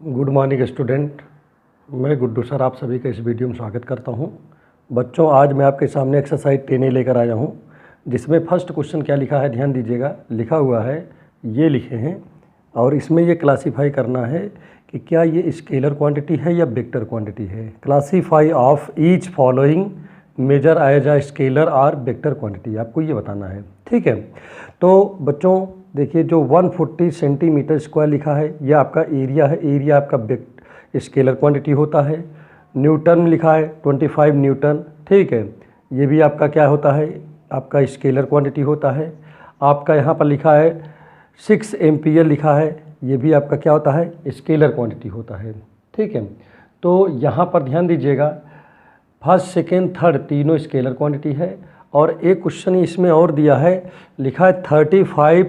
Good morning student. मैं Guddu sir आप सभी का इस वीडियो में स्वागत करता हूं। बच्चों, आज मैं आपके सामने एक्सरसाइज 10 लेकर आया हूं, जिसमें फर्स्ट क्वेश्चन क्या लिखा है, ध्यान दीजिएगा। लिखा हुआ है, ये लिखे हैं और इसमें ये क्लासीफाई करना है कि क्या ये स्केलर क्वांटिटी है या वेक्टर क्वांटिटी है। Classify of each following measure as a scalar और वेक्टर क्वांटिटी, आपको ये बताना है। ठीक है, तो बच्चों देखिए, जो 140 सेंटीमीटर स्क्वायर लिखा है यह आपका एरिया है। एरिया आपका स्केलर क्वांटिटी होता है। न्यूटन में लिखा है 25 न्यूटन। ठीक है, ये भी आपका क्या होता है, आपका स्केलर क्वांटिटी होता है। आपका यहाँ पर लिखा है 6 एम्पियर लिखा है, ये भी आपका क्या होता है, स्केलर क्वांटिटी होता है। ठीक है, तो यहाँ पर ध्यान दीजिएगा, फर्स्ट सेकेंड थर्ड तीनों स्केलर क्वांटिटी है। और एक क्वेश्चन इसमें और दिया है, लिखा है 35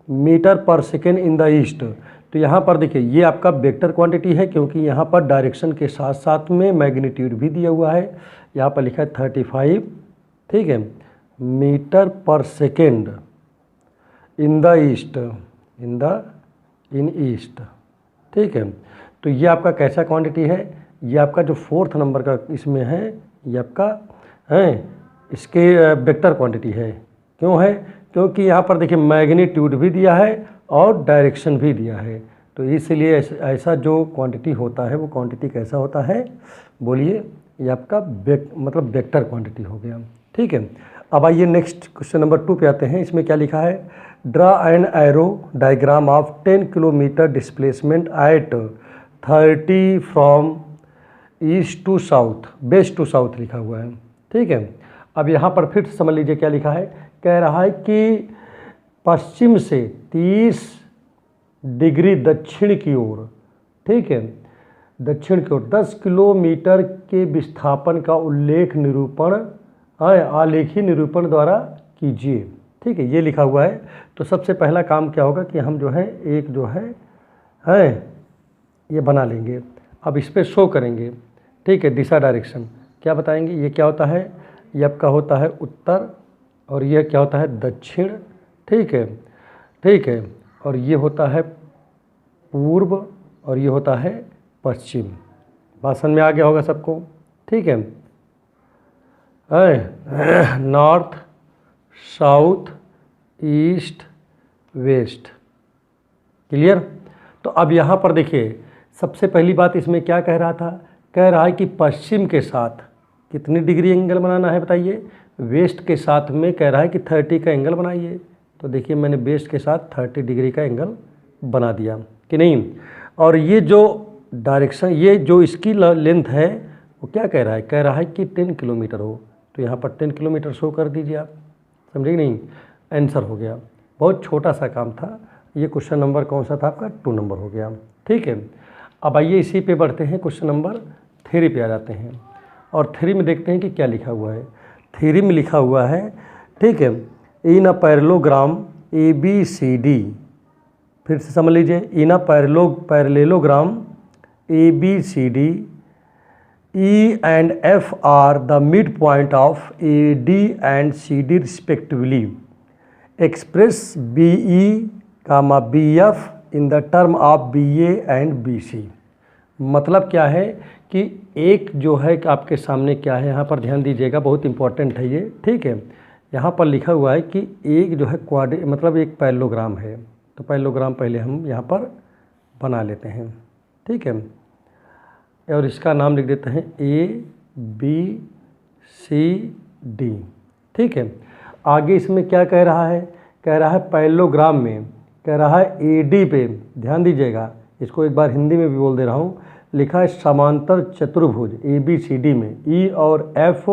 मीटर पर सेकेंड इन द ईस्ट। तो यहाँ पर देखिए, ये आपका वेक्टर क्वांटिटी है, क्योंकि यहाँ पर डायरेक्शन के साथ साथ में मैग्नीट्यूड भी दिया हुआ है। यहाँ पर लिखा है 35, ठीक है, मीटर पर second in the east, in east. ठीक है, तो ये आपका कैसा क्वांटिटी है, ये आपका जो 4th नंबर का इसमें है, ये आपका है इसके वेक्टर क्वांटिटी है। क्यों है, क्योंकि यहाँ पर देखिए मैग्नीट्यूड भी दिया है और डायरेक्शन भी दिया है। तो इसलिए ऐसा जो क्वांटिटी होता है वो क्वांटिटी कैसा होता है, बोलिए, ये आपका मतलब वेक्टर क्वांटिटी हो गया। ठीक है, अब आइए नेक्स्ट क्वेश्चन नंबर 2 पे आते हैं। इसमें क्या लिखा है, draw an arrow diagram of 10 kilometre displacement at 30 from east to south, west to south लिखा हुआ है। ठीक है, अब यहाँ पर फिर समझ लीजिए क्या लिखा है। कह रहा है कि पश्चिम से 30 डिग्री दक्षिण की ओर, ठीक है, दक्षिण की ओर 10 किलोमीटर के विस्थापन का उल्लेख निरूपण आलेखी निरूपण द्वारा कीजिए। ठीक है, ये लिखा हुआ है। तो सबसे पहला काम क्या होगा कि हम जो है एक जो है ये बना लेंगे। अब इस पर शो करेंगे। ठीक है, दिशा डायरेक्शन क्या बताएंगे, ये क्या होता है, ये आपका होता है उत्तर और ये क्या होता है दक्षिण। ठीक है, ठीक है, और ये होता है पूर्व और ये होता है पश्चिम। भाषण में आ गया होगा सबको। ठीक है, north south east west, clear. तो अब यहाँ पर देखिए, सबसे पहली बात इसमें क्या कह रहा था, कह रहा है कि पश्चिम के साथ कितनी डिग्री एंगल बनाना है बताइए, वेस्ट के साथ में कह रहा है कि 30 का एंगल बनाइए। तो देखिए मैंने वेस्ट के साथ 30 डिग्री का एंगल बना दिया कि नहीं। और ये जो डायरेक्शन, ये जो इसकी लेंथ है वो क्या कह रहा है, कह रहा है कि 10 किलोमीटर हो। तो यहाँ पर 10 किलोमीटर शो कर दीजिए आप, समझे कि नहीं, आंसर हो गया। बहुत छोटा सा काम था। ये क्वेश्चन नंबर कौन सा था आपका, 2 नंबर हो गया। ठीक है, अब आइए इसी पे बढ़ते हैं, क्वेश्चन नंबर 3 पे आ जाते हैं और 3 में देखते हैं कि क्या लिखा हुआ है। 3 में लिखा हुआ है, ठीक है, इन अ पैरेललोग्राम ABCD, फिर से समझ लीजिए, in a parallelogram ABCD E and F are the midpoint of AD and CD respectively. Express BE, BF in the term of BA and BC। मतलब क्या है कि एक जो है कि आपके सामने क्या है, यहाँ पर ध्यान दीजिएगा, बहुत इंपॉर्टेंट है ये। ठीक है, यहाँ पर लिखा हुआ है कि एक जो है मतलब एक पैरेललोग्राम है। तो पैरेललोग्राम पहले हम यहाँ पर बना लेते हैं। ठीक है, और इसका नाम लिख देते हैं ABCD। ठीक है, आगे इसमें क्या कह रहा है, कह रहा है पैरेललोग्राम में, कह रहा है AD पे, ध्यान दीजिएगा, इसको एक बार हिंदी में भी बोल दे रहा हूँ। लिखा है समांतर चतुर्भुज ABCD में E और F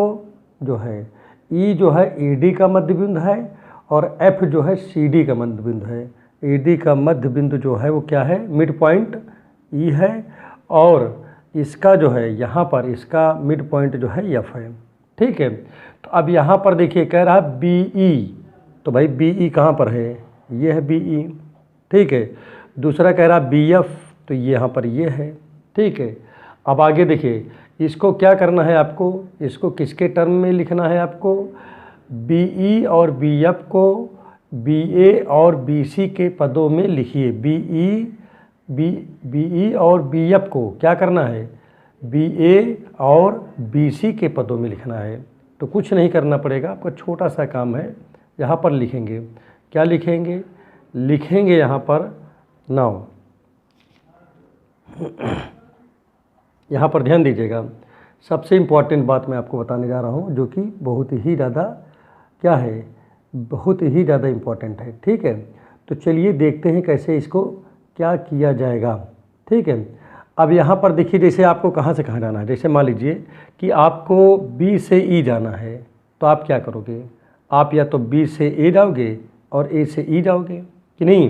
जो है, E जो है AD का मध्य बिंदु है और F जो है CD का मध्य बिंदु है। AD का मध्य बिंदु जो है वो क्या है, मिड पॉइंट E है, और इसका जो है यहाँ पर इसका मिड पॉइंट जो है F है। ठीक है, तो अब यहाँ पर देखिए कह रहा है BE, तो भाई BE कहाँ पर है, ये है BE। ठीक है, दूसरा कह रहा है BF, तो ये यहाँ पर ये है। ठीक है, अब आगे देखिए, इसको क्या करना है आपको, इसको किसके टर्म में लिखना है आपको, BE और BF को BA और BC के पदों में लिखिए। BE BE और BF को क्या करना है, BA और BC के पदों में लिखना है। तो कुछ नहीं करना पड़ेगा, आपका छोटा सा काम है, यहाँ पर लिखेंगे, क्या लिखेंगे, लिखेंगे यहाँ पर नाउ। यहाँ पर ध्यान दीजिएगा, सबसे इम्पॉर्टेंट बात मैं आपको बताने जा रहा हूँ, जो कि बहुत ही ज़्यादा क्या है, बहुत ही ज़्यादा इम्पॉर्टेंट है। ठीक है, तो चलिए देखते हैं कैसे इसको क्या किया जाएगा। ठीक है, अब यहाँ पर देखिए, जैसे आपको कहाँ से कहाँ जाना है, जैसे मान लीजिए कि आपको B से E जाना है, तो आप क्या करोगे, आप या तो B से A जाओगे और A से E जाओगे कि नहीं।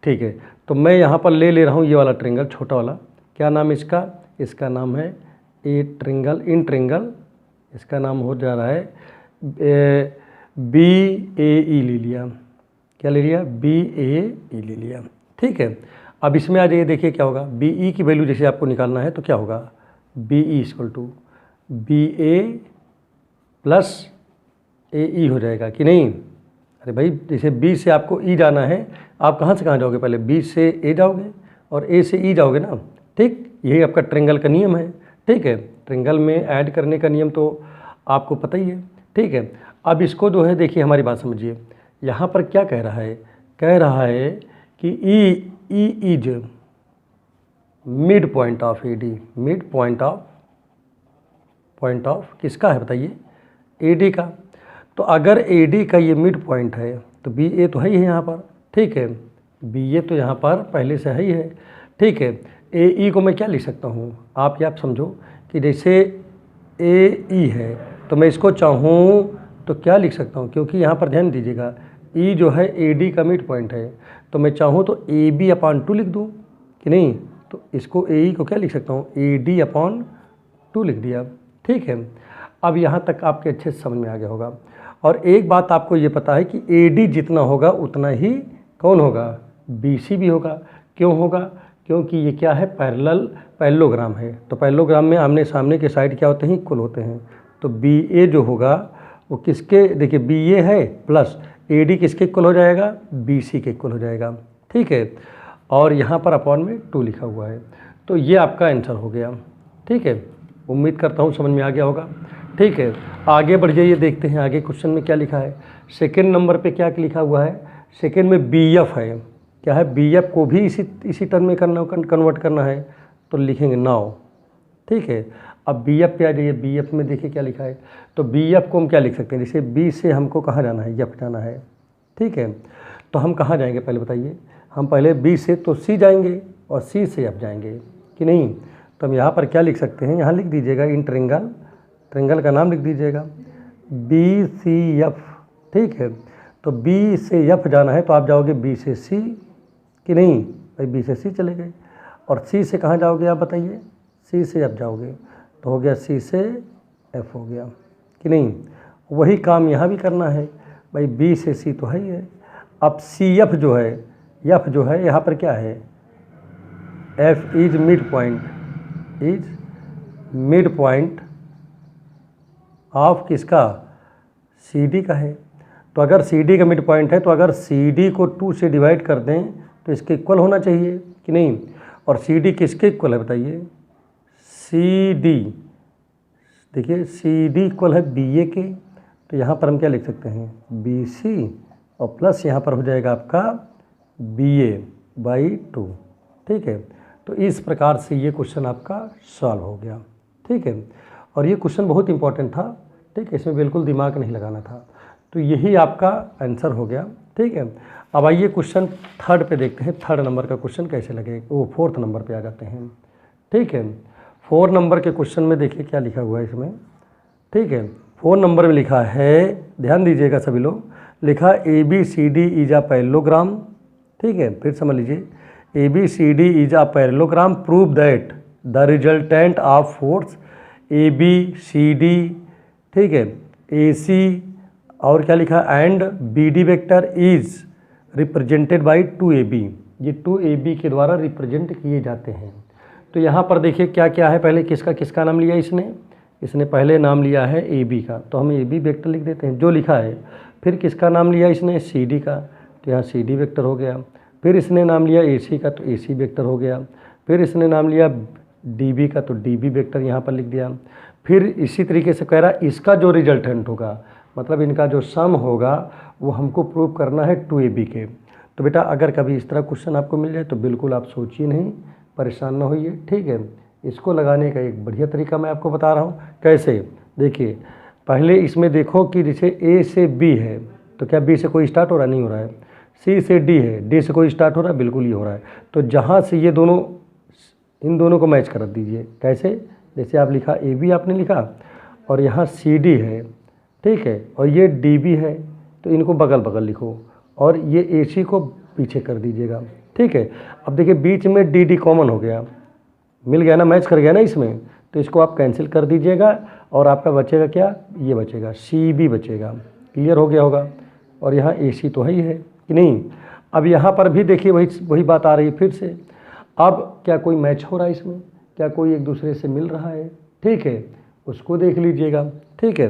ठीक है, तो मैं यहाँ पर ले रहा हूँ ये वाला ट्रेंगल, छोटा वाला, क्या नाम इसका, इसका नाम है ए ट्रेंगल, इन ट्रेंगल, इसका नाम हो जा रहा है BAE ले लिया, क्या ले लिया, BAE ले लिया। ठीक है, अब इसमें आ जाइए, देखिए क्या होगा, BE की वैल्यू जैसे आपको निकालना है तो क्या होगा, BE equal to BA plus AE हो जाएगा कि नहीं। अरे भाई, जैसे B से आपको E जाना है, आप कहाँ से कहाँ जाओगे, पहले B से A जाओगे और A से E जाओगे ना। ठीक, यही आपका ट्रेंगल का नियम है। ठीक है, ट्रेंगल में ऐड करने का नियम तो आपको पता ही है। ठीक है, अब इसको जो है, देखिए हमारी बात समझिए, यहाँ पर क्या कह रहा है, कह रहा है कि E is mid point of AD, mid point of किसका है बताइए, AD का। तो अगर AD का ये मिड पॉइंट है तो BA तो है ही है यहाँ पर। ठीक है, BA तो यहाँ पर पहले से है ही है। ठीक है, AE को मैं क्या लिख सकता हूँ, आप समझो कि जैसे AE है तो मैं इसको चाहूँ तो क्या लिख सकता हूँ, क्योंकि यहाँ पर ध्यान दीजिएगा, E जो है AD का मिड पॉइंट है, तो मैं चाहूँ तो AB/2 लिख दूँ कि नहीं। तो इसको AE को क्या लिख सकता हूँ, AD/2 लिख दिया। ठीक है, अब यहाँ तक आपके अच्छे से समझ में आ गया होगा। और एक बात आपको ये पता है कि AD जितना होगा उतना ही कौन होगा, BC भी होगा। क्यों होगा, क्योंकि ये क्या है, पैरेललोग्राम है। तो पैरेललोग्राम में आमने सामने के साइड क्या होते हैं, इक्वल होते हैं। तो BA जो होगा वो किसके, देखिए BA है प्लस AD किसके इक्वल हो जाएगा, BC के इक्वल हो जाएगा। ठीक है, और यहाँ पर अपॉन में 2 लिखा हुआ है। तो ये आपका आंसर हो गया। ठीक है, उम्मीद करता हूँ समझ में आ गया होगा। ठीक है, आगे बढ़ जाइए, देखते हैं आगे क्वेश्चन में क्या लिखा है। सेकेंड नंबर पे क्या लिखा हुआ है, सेकेंड में BF है, क्या है, BF को भी इसी टर्म में कन्वर्ट करना है, तो लिखेंगे नाउ। ठीक है, अब BF पे आ जाइए, BF में देखिए क्या लिखा है। तो BF को हम क्या लिख सकते हैं, जैसे B से हमको कहाँ जाना है, F जाना है। ठीक है, तो हम कहाँ जाएंगे पहले बताइए, हम पहले B से तो C जाएंगे और C से F जाएंगे कि नहीं। तो हम यहाँ पर क्या लिख सकते हैं, यहाँ लिख दीजिएगा इन ट्रेंगल, ट्रेंगल का नाम लिख दीजिएगा BCF। ठीक है, तो B से F जाना है तो आप जाओगे B से C कि नहीं, भाई B से C चले गए। और C से कहाँ जाओगे आप बताइए, C से F जाओगे, तो हो गया C से F हो गया कि नहीं। वही काम यहाँ भी करना है, भाई B से C तो है ही है। अब CF जो है, F जो है यहाँ पर क्या है, F is mid point of किसका, CD का है। तो अगर CD का मिड पॉइंट है तो अगर CD को 2 से डिवाइड कर दें तो इसके इक्वल होना चाहिए कि नहीं। और CD किसके इक्वल है बताइए, CD, देखिए CD इक्वल है BA के। तो यहाँ पर हम क्या लिख सकते हैं, BC और प्लस यहाँ पर हो जाएगा आपका BA/2। ठीक है, तो इस प्रकार से ये क्वेश्चन आपका सॉल्व हो गया। ठीक है, और ये क्वेश्चन बहुत इंपॉर्टेंट था। ठीक है, इसमें बिल्कुल दिमाग नहीं लगाना था। तो यही आपका आंसर हो गया। ठीक है, अब आइए क्वेश्चन थर्ड पे देखते हैं, थर्ड नंबर का क्वेश्चन कैसे लगेगा, वो फोर्थ नंबर पे आ जाते हैं। ठीक है, 4 नंबर के क्वेश्चन में देखिए क्या लिखा हुआ है इसमें। ठीक है, 4 नंबर में लिखा है, ध्यान दीजिएगा सभी लोग, लिखा ABCD इज अ पैरेललोग्राम। ठीक है, फिर समझ लीजिए, ABCD is a parallelogram, prove that the resultant of force ABCD, ठीक है, AC और क्या लिखा, and BD vector is represented by 2AB, ये 2AB के द्वारा रिप्रेजेंट किए जाते हैं। तो यहाँ पर देखिए क्या क्या है, पहले किसका नाम लिया इसने पहले नाम लिया है AB का, तो हम AB वेक्टर लिख देते हैं जो लिखा है। फिर किसका नाम लिया इसने, CD का, तो यहाँ CD वेक्टर हो गया। फिर इसने नाम लिया ए सी का तो ए सी वेक्टर हो गया। फिर इसने नाम लिया डी बी का तो डी बी वेक्टर यहाँ पर लिख दिया। फिर इसी तरीके से कह रहा है इसका जो रिजल्टेंट होगा, मतलब इनका जो सम होगा वो हमको प्रूव करना है 2ab के। तो बेटा अगर कभी इस तरह क्वेश्चन आपको मिल जाए तो बिल्कुल आप सोचिए नहीं, परेशान ना होइए, ठीक है। इसको लगाने का एक बढ़िया तरीका मैं आपको बता रहा हूँ। कैसे, देखिए पहले इसमें देखो कि जैसे ए से बी है तो क्या बी से कोई स्टार्ट हो रहा, नहीं हो रहा है। सी से डी है, डी से कोई स्टार्ट हो रहा है, बिल्कुल ही हो रहा है। तो जहाँ से ये दोनों, इन दोनों को मैच कर दीजिए। कैसे, जैसे आप लिखा ए बी आपने लिखा और यहाँ सी डी है, ठीक है, और ये डी बी है, तो इनको बगल बगल लिखो और ये ए सी को पीछे कर दीजिएगा, ठीक है। अब देखिए बीच में डी डी कॉमन हो गया, मिल गया ना, मैच कर गया ना इसमें, तो इसको आप कैंसिल कर दीजिएगा और आपका बचेगा क्या, ये बचेगा सी बी बचेगा। क्लियर हो गया होगा। और यहाँ ए सी तो है ही है कि नहीं। अब यहाँ पर भी देखिए वही बात आ रही है फिर से। अब क्या कोई मैच हो रहा है इसमें, क्या कोई एक दूसरे से मिल रहा है, ठीक है, उसको देख लीजिएगा, ठीक है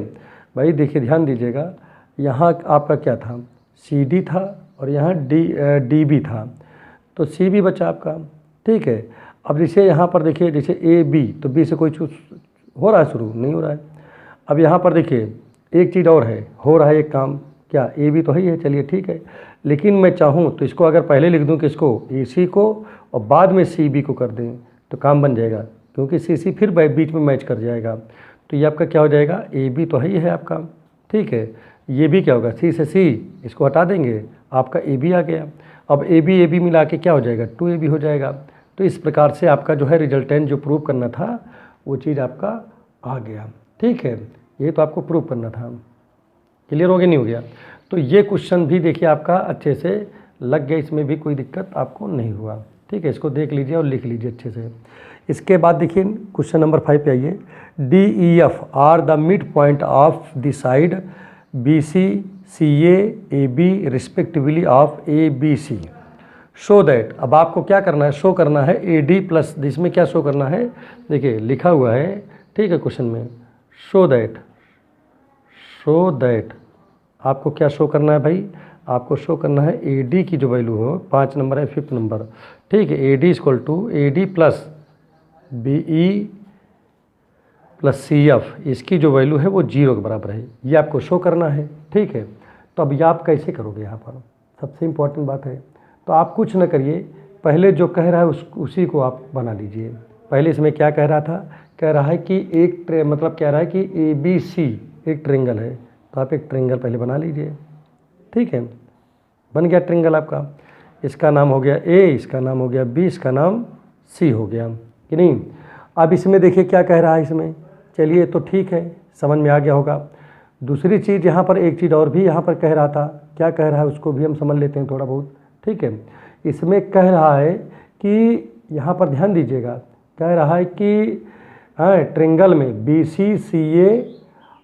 भाई। देखिए ध्यान दीजिएगा, यहाँ आपका क्या था, सी डी था और यहाँ डी बी था, तो सी बी बचा आपका, ठीक है। अब जैसे यहाँ पर देखिए, जैसे ए बी, तो बी से कोई चूज हो रहा है, शुरू नहीं हो रहा है। अब यहाँ पर देखिए एक चीज़ और है, हो रहा है एक काम, क्या ए बी तो है ही है, चलिए ठीक है। लेकिन मैं चाहूँ तो इसको अगर पहले लिख दूँ किसको, ए सी को, और बाद में सी बी को कर दें तो काम बन जाएगा, क्योंकि सी सी फिर बीच में मैच कर जाएगा। तो ये आपका क्या हो जाएगा, ए बी तो है ही है आपका, ठीक है। ये भी क्या होगा, सी से सी, इसको हटा देंगे, आपका ए बी आ गया। अब ए बी मिला के क्या हो जाएगा, 2ab हो जाएगा। तो इस प्रकार से आपका जो है रिजल्टेंट जो प्रूव करना था वो चीज़ आपका आ गया, ठीक है। ये तो आपको प्रूव करना था। क्लियर हो गया, नहीं हो गया। तो ये क्वेश्चन भी देखिए आपका अच्छे से लग गया, इसमें भी कोई दिक्कत आपको नहीं हुआ, ठीक है। इसको देख लीजिए और लिख लीजिए अच्छे से। इसके बाद देखिए क्वेश्चन नंबर 5 पे आइए। D E F are the mid point of the side B C C A B respectively of A B C, show that. अब आपको क्या करना है, शो करना है ए डी प्लस, इसमें क्या शो करना है, देखिए लिखा हुआ है, ठीक है क्वेश्चन में, शो दैट आपको क्या शो करना है भाई, आपको शो करना है ए डी की जो वैल्यू हो, 5 नंबर है 5th नंबर, ठीक है। A D equal to A D plus B E plus C F, इसकी जो वैल्यू है वो 0 के बराबर है, ये आपको शो करना है, ठीक है। तो अब ये आप कैसे करोगे, यहाँ पर सबसे इम्पोर्टेंट बात है। तो आप कुछ न करिए, पहले जो कह रहा है उसी को आप बना लीजिए। पहले इसमें क्या कह रहा था, कह रहा है कि एक मतलब कह रहा है कि ए बी सी एक ट्रेंगल है, तो आप एक ट्रेंगल पहले बना लीजिए, ठीक है। बन गया ट्रेंगल आपका, इसका नाम हो गया ए, इसका नाम हो गया बी, इसका नाम सी हो गया कि नहीं। अब इसमें देखिए क्या कह रहा है इसमें, चलिए तो ठीक है, समझ में आ गया होगा। दूसरी चीज़ यहाँ पर एक चीज़ और भी यहाँ पर कह रहा था, क्या कह रहा है उसको भी हम समझ लेते हैं थोड़ा बहुत, ठीक है। इसमें कह रहा है कि यहाँ पर ध्यान दीजिएगा, कह रहा है कि ट्रेंगल में बी सी सी ए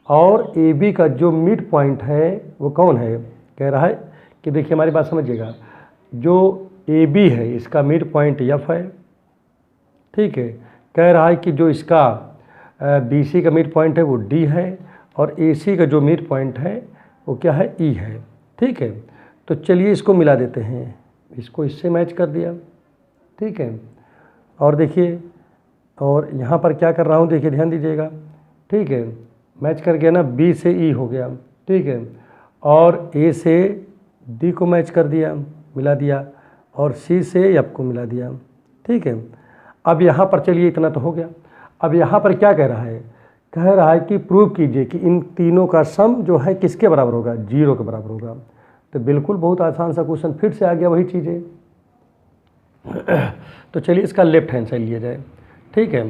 और ए बी का जो मिड पॉइंट है वो कौन है, कह रहा है कि देखिए हमारी बात समझिएगा, जो ए बी है इसका मिड पॉइंट एफ है, ठीक है। कह रहा है कि जो इसका बी सी का मिड पॉइंट है वो डी है, और ए सी का जो मिड पॉइंट है वो क्या है, ई है, ठीक है। तो चलिए इसको मिला देते हैं, इसको इससे मैच कर दिया, ठीक है। और देखिए, और यहाँ पर क्या कर रहा हूँ, देखिए ध्यान दीजिएगा, ठीक है, मैच कर गया ना, बी से ई हो गया, ठीक है, और ए से डी को मैच कर दिया, मिला दिया, और सी से एफ को मिला दिया, ठीक है। अब यहाँ पर चलिए इतना तो हो गया। अब यहाँ पर क्या कह रहा है, कह रहा है कि प्रूव कीजिए कि इन तीनों का सम जो है किसके बराबर होगा, 0 के बराबर होगा। तो बिल्कुल बहुत आसान सा क्वेश्चन, फिर से आ गया वही चीज़ें। तो चलिए इसका लेफ्ट हैंड साइड लिया जाए, ठीक है।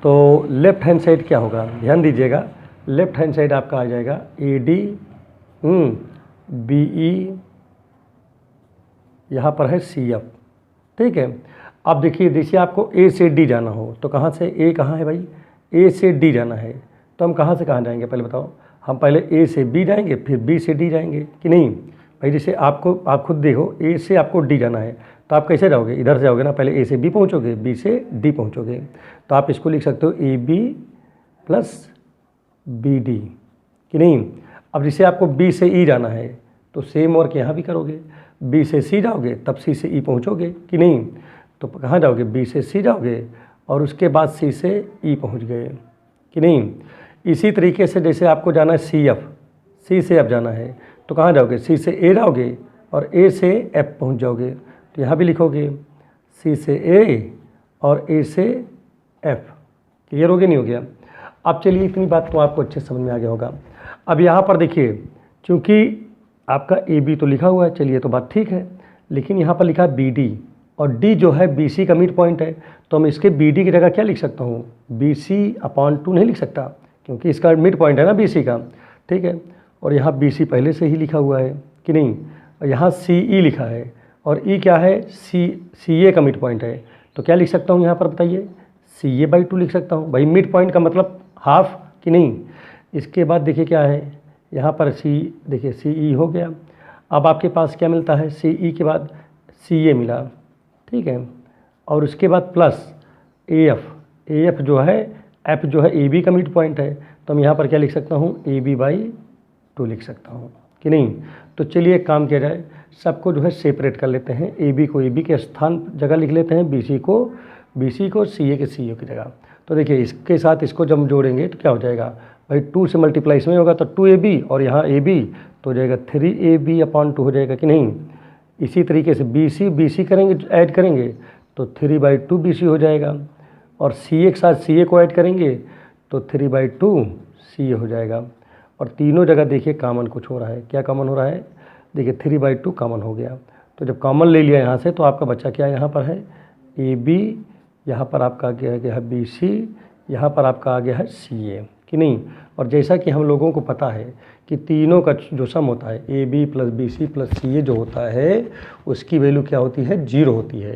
तो लेफ्ट हैंड साइड क्या होगा, ध्यान दीजिएगा, लेफ्ट हैंड साइड आपका आ जाएगा ए डी बी ई, यहाँ पर है सी एफ, ठीक है। अब देखिए, जैसे आपको ए से डी जाना हो तो कहाँ से, ए कहाँ है भाई, ए से डी जाना है, तो हम कहाँ से कहाँ जाएंगे पहले बताओ, हम पहले ए से बी जाएंगे फिर बी से डी जाएंगे कि नहीं भाई। जैसे आप खुद देखो, ए से आपको डी जाना है तो आप कैसे जाओगे, इधर से जाओगे ना, पहले ए से बी पहुँचोगे, बी से डी पहुँचोगे। तो आप इसको लिख सकते हो A B plus B D कि नहीं। अब जैसे आपको बी से ई जाना है तो सेम वर्क यहाँ भी करोगे, बी से सी जाओगे तब सी से ई पहुँचोगे कि नहीं। तो कहाँ जाओगे, बी से सी जाओगे और उसके बाद सी से ई पहुँच गए कि नहीं। इसी तरीके से जैसे आपको जाना है सी एफ, सी से एफ जाना है तो कहाँ जाओगे, सी से ए जाओगे और ए से एफ पहुँच जाओगे। तो यहाँ भी लिखोगे सी से ए और ए से एफ। क्लियर हो गया, नहीं हो गया। अब चलिए इतनी बात तो आपको अच्छे समझ में आ गया होगा। अब यहाँ पर देखिए, चूँकि आपका ए बी तो लिखा हुआ है, चलिए तो बात ठीक है, लेकिन यहाँ पर लिखा है बी डी और डी जो है बी सी का मिड पॉइंट है, तो हम इसके बी डी की जगह क्या लिख सकता हूँ, बी सी अपॉन 2 नहीं लिख सकता, क्योंकि इसका मिड पॉइंट है ना बी सी का, ठीक है। और यहाँ बी सी पहले से ही लिखा हुआ है कि नहीं, और यहाँ सी ई लिखा है और ई क्या है, सी ए का मिड पॉइंट है। तो क्या लिख सकता हूँ यहाँ पर बताइए, सी ए बाई 2 लिख सकता हूँ। भाई मिड पॉइंट का मतलब हाफ कि नहीं। इसके बाद देखिए क्या है, यहाँ पर सी, देखिए सी ई हो गया। अब आपके पास क्या मिलता है, सी ई के बाद सी ए मिला, ठीक है, और उसके बाद प्लस ए एफ जो है, एफ जो है ए बी का मिड पॉइंट है, तो हम यहाँ पर क्या लिख सकता हूँ, ए बी बाई 2 लिख सकता हूँ कि नहीं। तो चलिए एक काम किया जाए, सबको जो है सेपरेट कर लेते हैं, ए बी को ए बी के स्थान जगह लिख लेते हैं, बी सी को सी ए के सी ए की जगह। तो देखिए इसके साथ इसको जब हम जोड़ेंगे तो क्या हो जाएगा भाई, 2 से मल्टीप्लाई इसमें होगा तो 2ab और यहाँ ab तो हो जाएगा 3ab अपॉन 2 हो जाएगा कि नहीं। इसी तरीके से bc करेंगे, ऐड करेंगे तो 3/2 bc हो जाएगा और ca के साथ ca को ऐड करेंगे तो 3/2 ca हो जाएगा। और तीनों जगह देखिए कॉमन कुछ हो रहा है, क्या कॉमन हो रहा है, देखिए 3/2 कॉमन हो गया। तो जब कॉमन ले लिया यहाँ से तो आपका बच्चा क्या यहाँ पर है ab, यहाँ पर आपका आ गया है bc, यहाँ पर आपका आ गया है ca कि नहीं। और जैसा कि हम लोगों को पता है कि तीनों का जो सम होता है A B plus B C plus C A जो होता है उसकी वैल्यू क्या होती है, 0 होती है।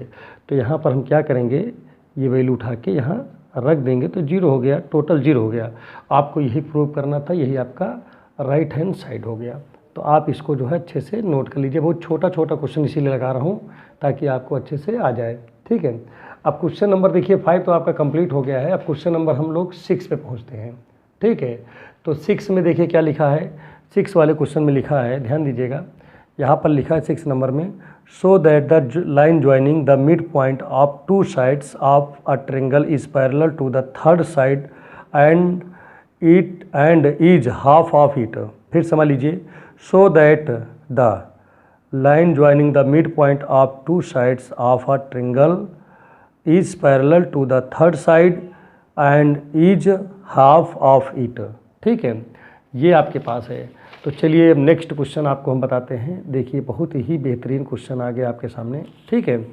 तो यहाँ पर हम क्या करेंगे, ये वैल्यू उठा के यहाँ रख देंगे तो 0 हो गया, टोटल 0 हो गया। आपको यही प्रूव करना था, यही आपका राइट हैंड साइड हो गया। तो आप इसको जो है अच्छे से नोट कर लीजिए। बहुत छोटा क्वेश्चन इसीलिए लगा रहा हूँ ताकि आपको अच्छे से आ जाए, ठीक है। अब क्वेश्चन नंबर देखिए 5 तो आपका कंप्लीट हो गया है। अब क्वेश्चन नंबर हम लोग 6 पे पहुँचते हैं, ठीक है। तो 6 में देखिए क्या लिखा है, 6 वाले क्वेश्चन में लिखा है, ध्यान दीजिएगा, यहाँ पर लिखा है 6 नंबर में, so that the line joining the mid point of 2 sides of a triangle is parallel to the third side and is half of it. फिर समझ लीजिए, so that the line joining the mid point of 2 sides of a triangle is parallel to the third side and is half of it, ठीक है। ये आपके पास है। तो चलिए नेक्स्ट क्वेश्चन आपको हम बताते हैं। देखिए बहुत ही बेहतरीन क्वेश्चन आ गया आपके सामने, ठीक है,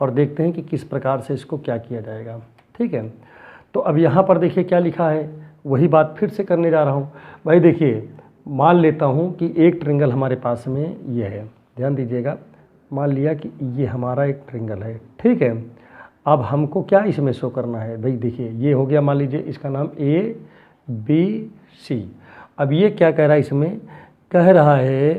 और देखते हैं कि किस प्रकार से इसको क्या किया जाएगा, ठीक है। तो अब यहाँ पर देखिए क्या लिखा है, वही बात फिर से करने जा रहा हूँ। भाई देखिए मान लेता हूँ कि एक ट्रायंगल हमारे पास में ये है, ध्यान दीजिएगा, मान लिया कि ये हमारा एक ट्रायंगल है, ठीक है। अब हमको क्या इसमें शो करना है, भाई देखिए ये हो गया, मान लीजिए इसका नाम ABC। अब ये क्या कह रहा है, इसमें कह रहा है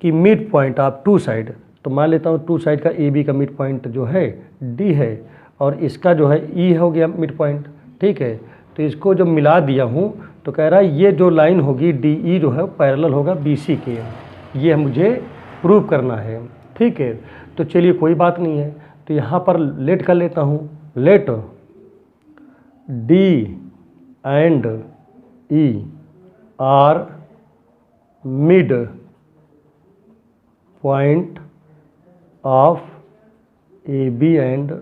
कि मिड पॉइंट ऑफ 2 साइड, तो मान लेता हूँ 2 साइड का AB का मिड पॉइंट जो है D है और इसका जो है E हो गया मिड पॉइंट, ठीक है। तो इसको जब मिला दिया हूँ तो कह रहा है ये जो लाइन होगी DE जो है पैरेलल होगा BC के, ये मुझे प्रूव करना है, ठीक है। तो चलिए कोई बात नहीं है, तो यहाँ पर लेट कर लेता हूँ, let D and E are mid point of AB and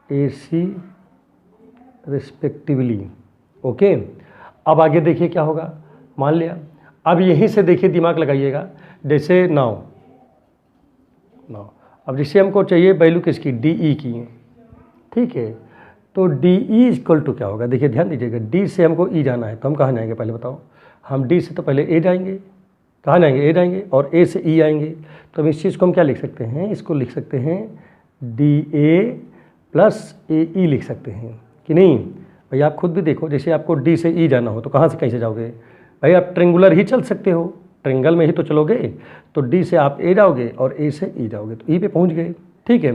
AC respectively, okay. अब आगे देखिए क्या होगा, मान लिया। अब यहीं से देखिए दिमाग लगाइएगा, जैसे नाउ अब जिससे हमको चाहिए वैल्यू किसकी, DE की, ठीक है। तो DE इक्वल टू क्या होगा, देखिए ध्यान दीजिएगा, D से हमको E जाना है तो हम कहाँ जाएंगे पहले बताओ, हम D से तो पहले A जाएंगे, कहाँ जाएंगे, A जाएंगे, और A से E आएंगे। तो हम इस चीज़ को हम क्या लिख सकते हैं, इसको लिख सकते हैं DA प्लस AE लिख सकते हैं कि नहीं। भाई आप खुद भी देखो, जैसे आपको D से E जाना हो तो कहाँ से कैसे जाओगे, भाई आप ट्रेंगुलर ही चल सकते हो, ट्रेंगल में ही तो चलोगे। तो D से आप A जाओगे और A से E जाओगे तो E पे पहुँच गए, ठीक है।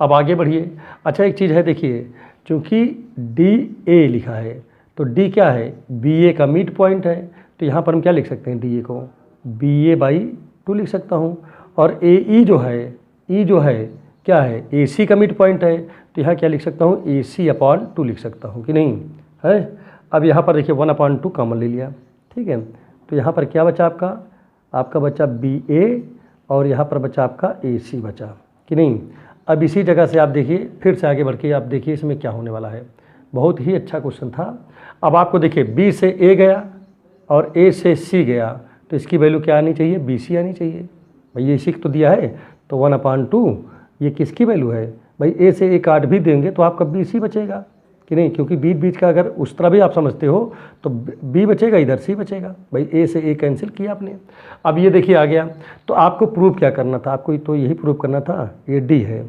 अब आगे बढ़िए। अच्छा एक चीज़ है, देखिए चूँकि DA लिखा है तो D क्या है, BA का मिड पॉइंट है, तो यहाँ पर हम क्या लिख सकते हैं, DA को BA बाई 2 लिख सकता हूँ। और ए ई जो है, ई जो है क्या है, ए सी का मिड पॉइंट है, तो यहाँ क्या लिख सकता हूँ, ए सी अपॉन 2 लिख सकता हूँ कि नहीं है। अब यहाँ पर देखिए 1/2 कॉमन ले लिया, ठीक है। तो यहाँ पर क्या बचा आपका बचा बी ए और यहाँ पर बचा आपका ए सी बचा कि नहीं। अब इसी जगह से आप देखिए, फिर से आगे बढ़ के आप देखिए इसमें क्या होने वाला है। बहुत ही अच्छा क्वेश्चन था। अब आपको देखिए बी से ए गया और ए से सी गया, तो इसकी वैल्यू क्या आनी चाहिए, बी सी आनी चाहिए। भाई ये सी तो दिया है, तो 1/2 ये किसकी वैल्यू है भाई, ए से ए काट भी देंगे तो आपका बी सी बचेगा कि नहीं, क्योंकि बीच बीच का अगर उस तरह भी आप समझते हो तो बी बचेगा, इधर सी बचेगा। भाई ए से ए कैंसिल किया आपने। अब ये देखिए आ गया, तो आपको प्रूव क्या करना था, आपको तो यही प्रूव करना था, ये डी है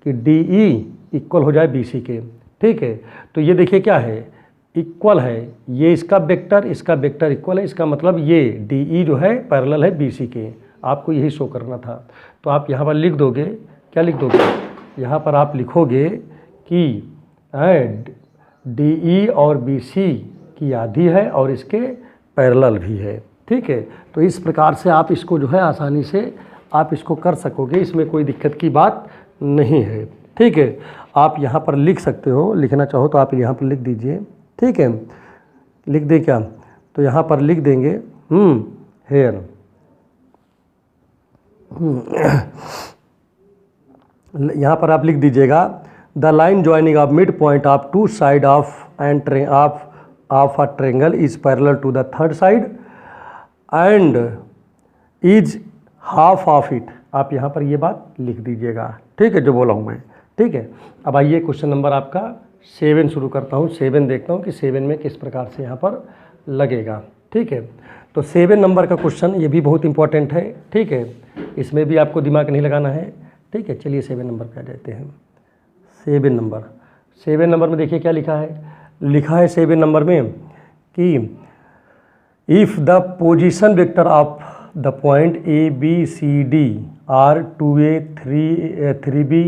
कि डी ई इक्वल हो जाए बी सी के, ठीक है। तो ये देखिए क्या है, इक्वल है, ये इसका वेक्टर इक्वल है, इसका मतलब ये डी ई जो है पैरेलल है बी सी के, आपको यही शो करना था। तो आप यहाँ पर लिख दोगे, क्या लिख दोगे, यहाँ पर आप लिखोगे कि डी ई और बी सी की आधी है और इसके पैरेलल भी है, ठीक है। तो इस प्रकार से आप इसको जो है आसानी से आप इसको कर सकोगे, इसमें कोई दिक्कत की बात नहीं है, ठीक है। आप यहाँ पर लिख सकते हो, लिखना चाहो तो आप यहाँ पर लिख दीजिए, ठीक है। लिख दे क्या, तो यहाँ पर लिख देंगे हेयर यहाँ पर आप लिख दीजिएगा the line joining of mid point of two side of and of a triangle is parallel to the third side and is half of it. आप यहाँ पर ये बात लिख दीजिएगा, ठीक है, जो बोला हूँ मैं, ठीक है। अब आइए क्वेश्चन नंबर आपका 7 शुरू करता हूँ। 7 देखता हूँ कि 7 में किस प्रकार से यहाँ पर लगेगा, ठीक है। तो 7 नंबर का क्वेश्चन ये भी बहुत इंपॉर्टेंट है, ठीक है, इसमें भी आपको दिमाग नहीं लगाना है, ठीक है। चलिए 7 नंबर पे आ जाते हैं। 7 नंबर में देखिए क्या लिखा है 7 नंबर में कि if the position vector of the point A B C D are 2a 3b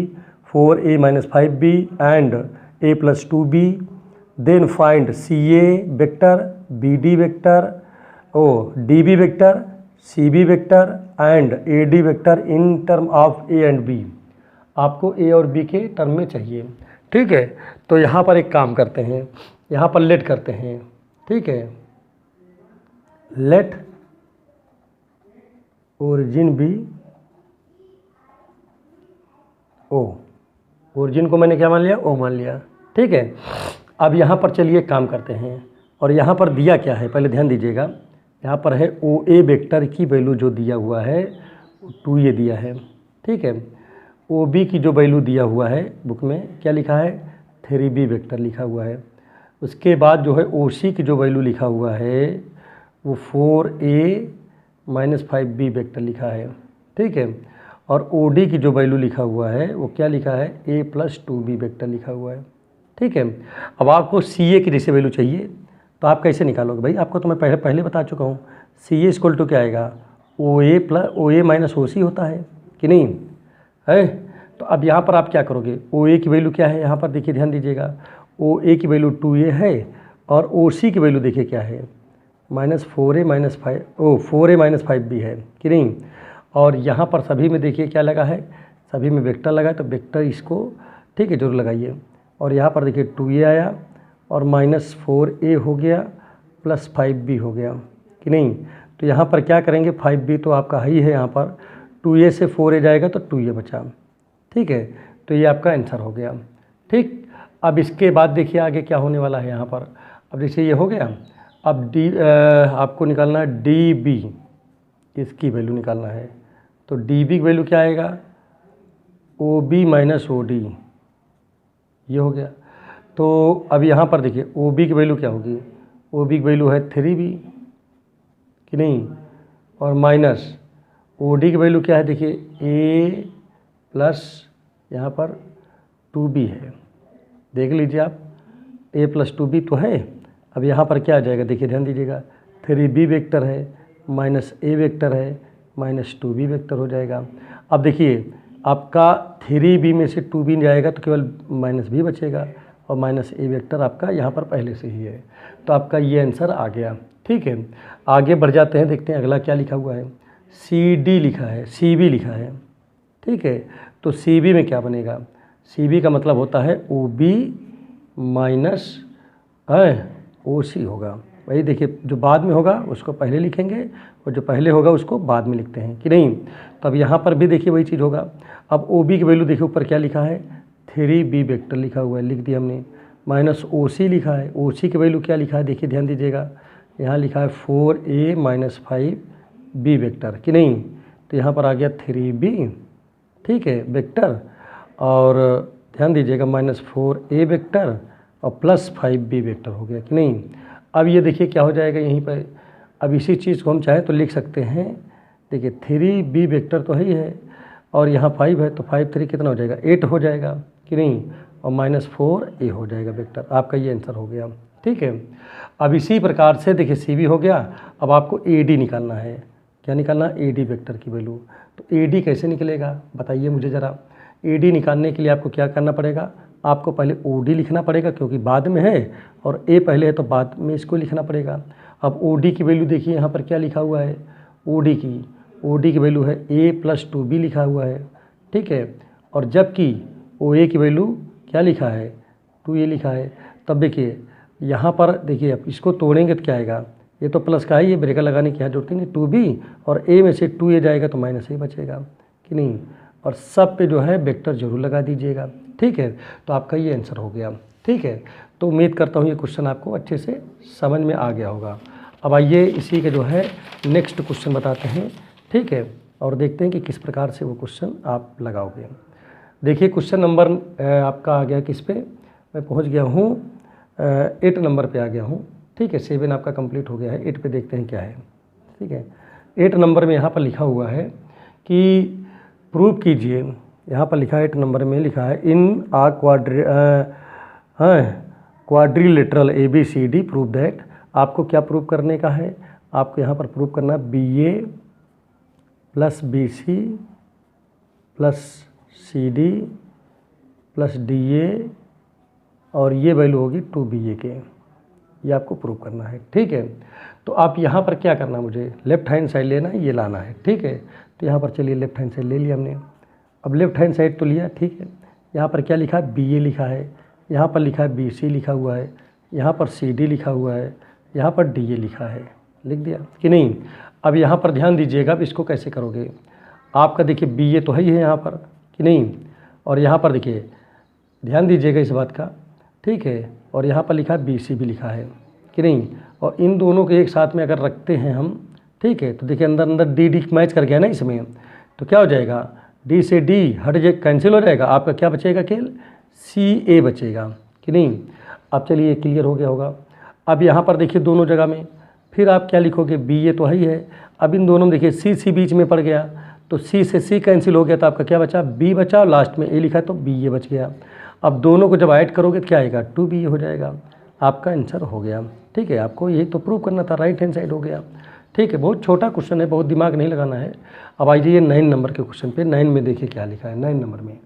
4a - 5b and a + 2b then find C A vector, B D vector, D B vector, C B vector and A D vector in term of A and B. आपको A और B के term में चाहिए, ठीक है। तो यहाँ पर एक काम करते हैं, यहाँ पर लेट करते हैं, ठीक है। Let origin B O, origin को मैंने क्या मान लिया, ओ मान लिया, ठीक है। अब यहाँ पर चलिए काम करते हैं, और यहाँ पर दिया क्या है पहले ध्यान दीजिएगा। यहाँ पर है ओ ए वेक्टर की वैल्यू जो दिया हुआ है 2a दिया है, ठीक है। ओ बी की जो वैल्यू दिया हुआ है बुक में क्या लिखा है, 3b वेक्टर लिखा हुआ है। उसके बाद जो है ओ सी की जो वैल्यू लिखा हुआ है वो 4a - 5b वेक्टर लिखा है, ठीक है। और ओ डी की जो वैल्यू लिखा हुआ है वो क्या लिखा है, a + 2b वेक्टर लिखा हुआ है, ठीक है। अब आपको सी ए की जैसे वैल्यू चाहिए तो आप कैसे निकालोगे भाई, आपको तो मैं पहले बता चुका हूँ। सी ए इक्वल टू क्या आएगा, ओ ए - ओ सी होता है कि नहीं है। तो अब यहाँ पर आप क्या करोगे, ओ ए की वैल्यू क्या है, यहाँ पर देखिए ध्यान दीजिएगा, ओ ए की वैल्यू 2a है और ओ सी की वैल्यू देखिए क्या है, -4a - 5b है कि नहीं। और यहाँ पर सभी में देखिए क्या लगा है, सभी में वेक्टर लगा है, तो वेक्टर इसको ठीक है जरूर लगाइए। और यहाँ पर देखिए 2a आया और -4a हो गया प्लस 5b हो गया कि नहीं। तो यहाँ पर क्या करेंगे, 5b तो आपका ही है, यहाँ पर 2a से 4a जाएगा तो 2a बचा, ठीक है। तो ये आपका आंसर हो गया, ठीक। अब इसके बाद देखिए आगे क्या होने वाला है यहाँ पर। अब जैसे ये हो गया, अब आपको निकालना है डी बी, इसकी वैल्यू निकालना है। तो डी बी की वैल्यू क्या आएगा, ओ बी - ओ डी, ये हो गया। तो अब यहाँ पर देखिए ओ बी की वैल्यू क्या होगी, ओ बी की वैल्यू है 3b कि नहीं, और माइनस ओ डी की वैल्यू क्या है, देखिए a प्लस यहाँ पर 2b है, देख लीजिए आप, a + 2b तो है। अब यहाँ पर क्या आ जाएगा, देखिए ध्यान दीजिएगा, 3b वेक्टर है -a वेक्टर है -2b वेक्टर हो जाएगा। अब देखिए आपका 3b में से 2b जाएगा तो केवल -b बचेगा और -a वेक्टर आपका यहाँ पर पहले से ही है। तो आपका ये आंसर आ गया, ठीक है। आगे बढ़ जाते हैं, देखते हैं अगला क्या लिखा हुआ है। सी डी लिखा है, सी बी लिखा है, ठीक है। तो सी बी में क्या बनेगा, सी बी का मतलब होता है ओ बी माइनस ओ सी होगा। वही देखिए, जो बाद में होगा उसको पहले लिखेंगे और जो पहले होगा उसको बाद में लिखते हैं कि नहीं। तो अब यहाँ पर भी देखिए वही चीज़ होगा। अब ओ बी की वैल्यू देखिए ऊपर क्या लिखा है, 3b वेक्टर लिखा हुआ है, लिख दिया हमने, माइनस ओ सी लिखा है। ओ सी की वैल्यू क्या लिखा है, देखिए ध्यान दीजिएगा, यहाँ लिखा है 4a माइनस 5b वेक्टर कि नहीं। तो यहाँ पर आ गया 3b, ठीक है, वेक्टर, और ध्यान दीजिएगा माइनस 4a वेक्टर और प्लस 5b वेक्टर हो गया कि नहीं। अब ये देखिए क्या हो जाएगा यहीं पर। अब इसी चीज़ को हम चाहें तो लिख सकते हैं, देखिए 3b वेक्टर तो ही है और यहाँ 5 है, तो 5 3 कितना हो जाएगा, 8 हो जाएगा कि नहीं, और माइनस 4a हो जाएगा वेक्टर। आपका ये आंसर हो गया, ठीक है। अब इसी प्रकार से देखिए सी बी हो गया। अब आपको ए डी निकालना है। क्या निकालना, ए डी वेक्टर की वैल्यू। तो ए डी कैसे निकलेगा बताइए मुझे ज़रा। ए डी निकालने के लिए आपको क्या करना पड़ेगा, आपको पहले ओ डी लिखना पड़ेगा क्योंकि बाद में है, और ए पहले है तो बाद में इसको लिखना पड़ेगा। अब ओ डी की वैल्यू देखिए यहाँ पर क्या लिखा हुआ है, ओ डी की वैल्यू है a प्लस 2b लिखा हुआ है, ठीक है। और जबकि ओ ए की वैल्यू क्या लिखा है, 2a लिखा है। तब देखिए यहाँ पर देखिए, अब इसको तोड़ेंगे तो क्या आएगा, ये तो प्लस का है, ये ब्रेकर लगाने की यहाँ जरूरत नहीं, 2b और a में से 2a जाएगा तो माइनस a बचेगा कि नहीं। और सब पे जो है वेक्टर जरूर लगा दीजिएगा, ठीक है। तो आपका ये आंसर हो गया, ठीक है। तो उम्मीद करता हूँ ये क्वेश्चन आपको अच्छे से समझ में आ गया होगा। अब आइए इसी के जो है नेक्स्ट क्वेश्चन बताते हैं, ठीक है, और देखते हैं कि किस प्रकार से वो क्वेश्चन आप लगाओगे। देखिए क्वेश्चन नंबर आपका आ गया किस पे, मैं पहुंच गया हूँ 8 नंबर पे आ गया हूँ, ठीक है। 7 आपका कंप्लीट हो गया है, 8 पे देखते हैं क्या है, ठीक है। 8 नंबर में यहाँ पर लिखा हुआ है कि प्रूव कीजिए, यहाँ पर लिखा है 8 नंबर में लिखा है in a quadrilateral A B C D prove that. आपको क्या प्रूव करने का है, आपको यहाँ पर प्रूव करना B A plus B C plus C D plus D A और ये वैल्यू होगी 2ba के, ये आपको प्रूव करना है, ठीक है। तो आप यहाँ पर क्या करना, मुझे लेफ्ट हैंड साइड लेना है, ये लाना है, ठीक है। तो यहाँ पर चलिए लेफ्ट हैंड साइड ले लिया हमने। अब लेफ्ट हैंड साइड तो लिया, ठीक है। यहाँ पर क्या लिखा है, ba लिखा है, यहाँ पर लिखा है bc लिखा हुआ है, यहाँ पर cd लिखा हुआ है, यहाँ पर da लिखा है, लिख दिया कि नहीं। अब यहाँ पर ध्यान दीजिएगा, अब इसको कैसे करोगे। आपका देखिए ba तो है ही है यहाँ पर कि नहीं, और यहाँ पर देखिए ध्यान दीजिएगा इस बात का, ठीक है। और यहाँ पर लिखा है bc भी लिखा है कि नहीं, और इन दोनों को एक साथ में अगर रखते हैं हम, ठीक है, तो देखिए अंदर अंदर डी मैच कर गया ना इसमें, तो क्या हो जाएगा, डी से डी हट जाए, कैंसिल हो जाएगा, आपका क्या बचेगा, केवल CA बचेगा कि नहीं। अब चलिए क्लियर हो गया होगा। अब यहाँ पर देखिए दोनों जगह में फिर आप क्या लिखोगे, BA तो है ही है। अब इन दोनों में देखिए C बीच में पड़ गया, तो C से C कैंसिल हो गया, तो आपका क्या बचा, B बचा, और लास्ट में A लिखा तो BA बच गया। अब दोनों को जब ऐड करोगे तो क्या आएगा, 2BA हो जाएगा। आपका आंसर हो गया, ठीक है। आपको यही तो प्रूव करना था, राइट हैंड साइड हो गया, ठीक है। बहुत छोटा क्वेश्चन है, बहुत दिमाग नहीं लगाना है। अब आ जाइए 9 नंबर के क्वेश्चन पे। 9 में देखिए क्या लिखा है 9 नंबर में।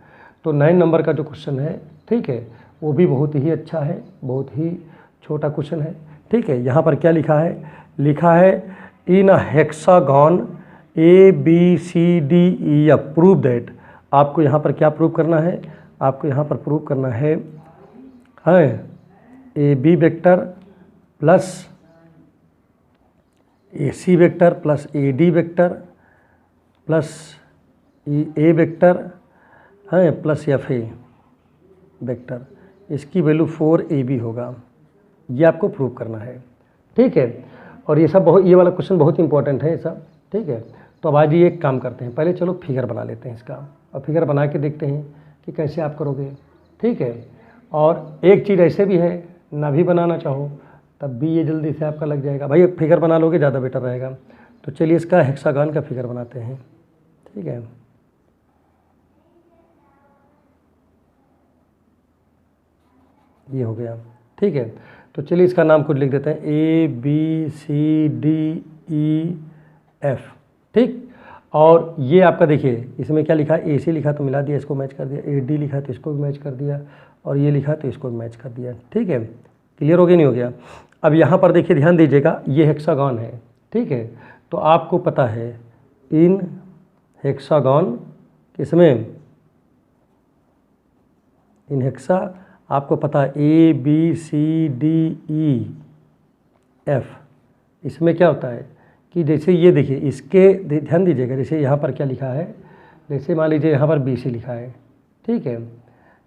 तो 9 नंबर का जो क्वेश्चन है, ठीक है, वो भी बहुत ही अच्छा है, बहुत ही छोटा क्वेश्चन है, ठीक है। यहाँ पर क्या लिखा है इन अ हेक्सागन ABCDEF प्रूव दैट। आपको यहाँ पर क्या प्रूव करना है, आपको यहाँ पर प्रूव करना है AB vector plus AC vector plus AD vector plus A vector है प्लस FA वेक्टर, इसकी वैल्यू 4AB होगा। ये आपको प्रूव करना है, ठीक है। और ये सब बहुत, ये वाला क्वेश्चन बहुत इंपॉर्टेंट है ये सब, ठीक है। तो अब आज ये एक काम करते हैं, पहले चलो फिगर बना लेते हैं इसका, और फिगर बना के देखते हैं कि कैसे आप करोगे, ठीक है। और एक चीज़ ऐसे भी है, ना भी बनाना चाहो तब भी ये जल्दी से आपका लग जाएगा। भाई फिगर बना लोगे ज़्यादा बेटर रहेगा। तो चलिए इसका हेक्सागन का फिगर बनाते हैं, ठीक है। ये हो गया, ठीक है। तो चलिए इसका नाम कुछ लिख देते हैं, ABCDEF, ठीक। और ये आपका देखिए इसमें क्या लिखा है, AC लिखा तो मिला दिया, इसको मैच कर दिया, AD लिखा तो इसको भी मैच कर दिया, और ये लिखा तो इसको भी मैच कर दिया, ठीक है। क्लियर हो गया, नहीं हो गया। अब यहाँ पर देखिए ध्यान दीजिएगा, ये हेक्सागन है, ठीक है। तो आपको पता है इन हेक्सागन, किसमें, इन हेक्सा, आपको पता है ABCDE F, इसमें क्या होता है कि जैसे ये देखिए, इसके ध्यान दीजिएगा, जैसे यहाँ पर क्या लिखा है, जैसे मान लीजिए यहाँ पर BC लिखा है, ठीक है,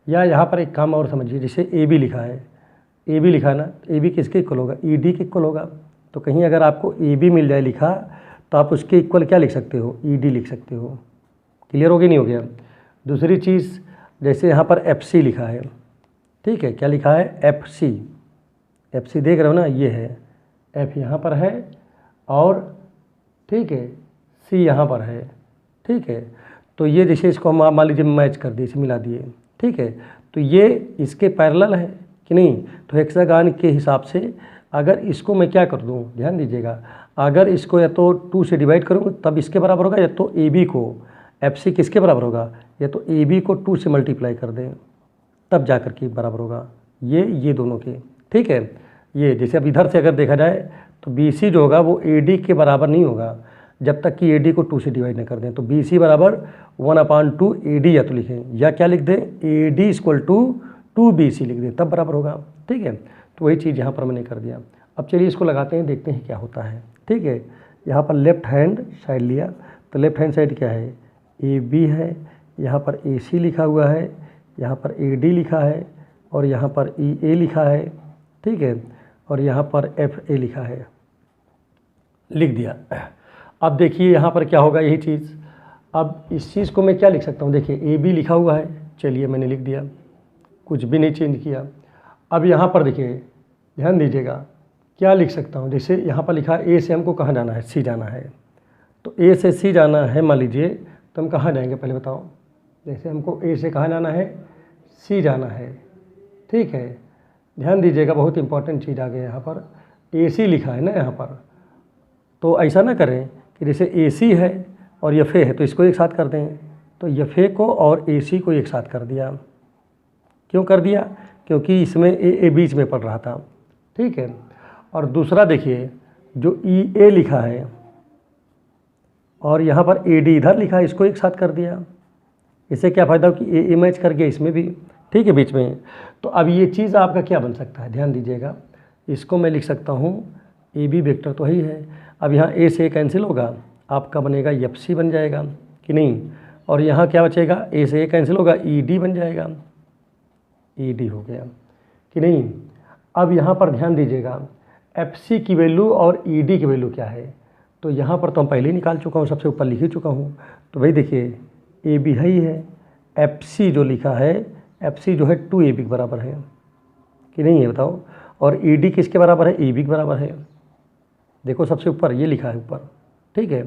या यहाँ पर एक काम और समझिए, जैसे AB लिखा है, AB लिखा है ना, AB किसके इक्वल होगा, ED के इक्वल होगा। तो कहीं अगर आपको AB मिल जाए लिखा, तो आप उसके इक्वल क्या लिख सकते हो, ED लिख सकते हो। क्लियर हो गया, नहीं हो गया। दूसरी चीज़, जैसे यहाँ पर FC लिखा है, ठीक है, क्या लिखा है, FC, FC देख रहे हो ना, ये है, F यहाँ पर है और ठीक है C यहाँ पर है, ठीक है। तो ये जैसे इसको हम मान लीजिए मैच कर दिए, इसे मिला दिए, ठीक है, तो ये इसके पैरेलल है कि नहीं। तो हेक्सागन के हिसाब से अगर इसको मैं क्या कर दूँ, ध्यान दीजिएगा, अगर इसको या तो 2 से डिवाइड करूँगा तब इसके बराबर होगा, या तो AB को, FC किसके बराबर होगा, या तो AB को 2 से मल्टीप्लाई कर दें तब जा कर के बराबर होगा, ये दोनों के, ठीक है। ये जैसे अब इधर से अगर देखा जाए तो BC जो होगा वो AD के बराबर नहीं होगा जब तक कि AD को 2 से डिवाइड न कर दें। तो BC बराबर 1/2 AD, या तो लिखें, या क्या लिख दें, AD = 2BC लिख दें, तब बराबर होगा, ठीक है। तो वही चीज़ यहाँ पर मैंने कर दिया। अब चलिए इसको लगाते हैं, देखते हैं क्या होता है, ठीक है। यहाँ पर लेफ़्ट हैंड साइड लिया, तो लेफ़्ट हैंड साइड क्या है, AB है, यहाँ पर AC लिखा हुआ है, यहाँ पर AD लिखा है, और यहाँ पर EA लिखा है, ठीक है, और यहाँ पर FA लिखा है, लिख दिया। अब देखिए यहाँ पर क्या होगा, यही चीज़। अब इस चीज़ को मैं क्या लिख सकता हूँ, देखिए AB लिखा हुआ है, चलिए मैंने लिख दिया, कुछ भी नहीं चेंज किया। अब यहाँ पर देखिए, ध्यान दीजिएगा, क्या लिख सकता हूँ, जैसे यहाँ पर लिखा है A से हमको कहाँ जाना है, C जाना है। तो A से C जाना है मान लीजिए, तो हम कहाँ जाएंगे पहले बताओ। जैसे हमको A से कहाँ जाना है, C जाना है, ठीक है। ध्यान दीजिएगा, बहुत इंपॉर्टेंट चीज़ आ गई यहाँ पर, AC लिखा है ना यहाँ पर। तो ऐसा ना करें कि जैसे AC है और FA है तो इसको एक साथ कर दें, तो FA को और AC को एक साथ कर दिया। क्यों कर दिया, क्योंकि इसमें A बीच में पड़ रहा था, ठीक है। और दूसरा देखिए, जो EA लिखा है और यहाँ पर AD इधर लिखा है, इसको एक साथ कर दिया। इससे क्या फ़ायदा हो कि AA मैच कर गया इसमें भी, ठीक है, बीच में। तो अब ये चीज़ आपका क्या बन सकता है, ध्यान दीजिएगा, इसको मैं लिख सकता हूँ, AB वेक्टर तो ही है। अब यहाँ A से कैंसिल होगा, आपका बनेगा FC बन जाएगा कि नहीं, और यहाँ क्या बचेगा, A से कैंसिल होगा, ED बन जाएगा, ED हो गया कि नहीं। अब यहाँ पर ध्यान दीजिएगा, FC की वैल्यू और ED की वैल्यू क्या है, तो यहाँ पर तो हम पहले ही निकाल चुका हूँ, सबसे ऊपर लिख ही चुका हूँ। तो भाई देखिए, AB है ही है, FC जो लिखा है, FC जो है 2AB के बराबर है कि नहीं है बताओ, और ED किसके बराबर है, AB के बराबर है। देखो सबसे ऊपर ये लिखा है ऊपर, ठीक है।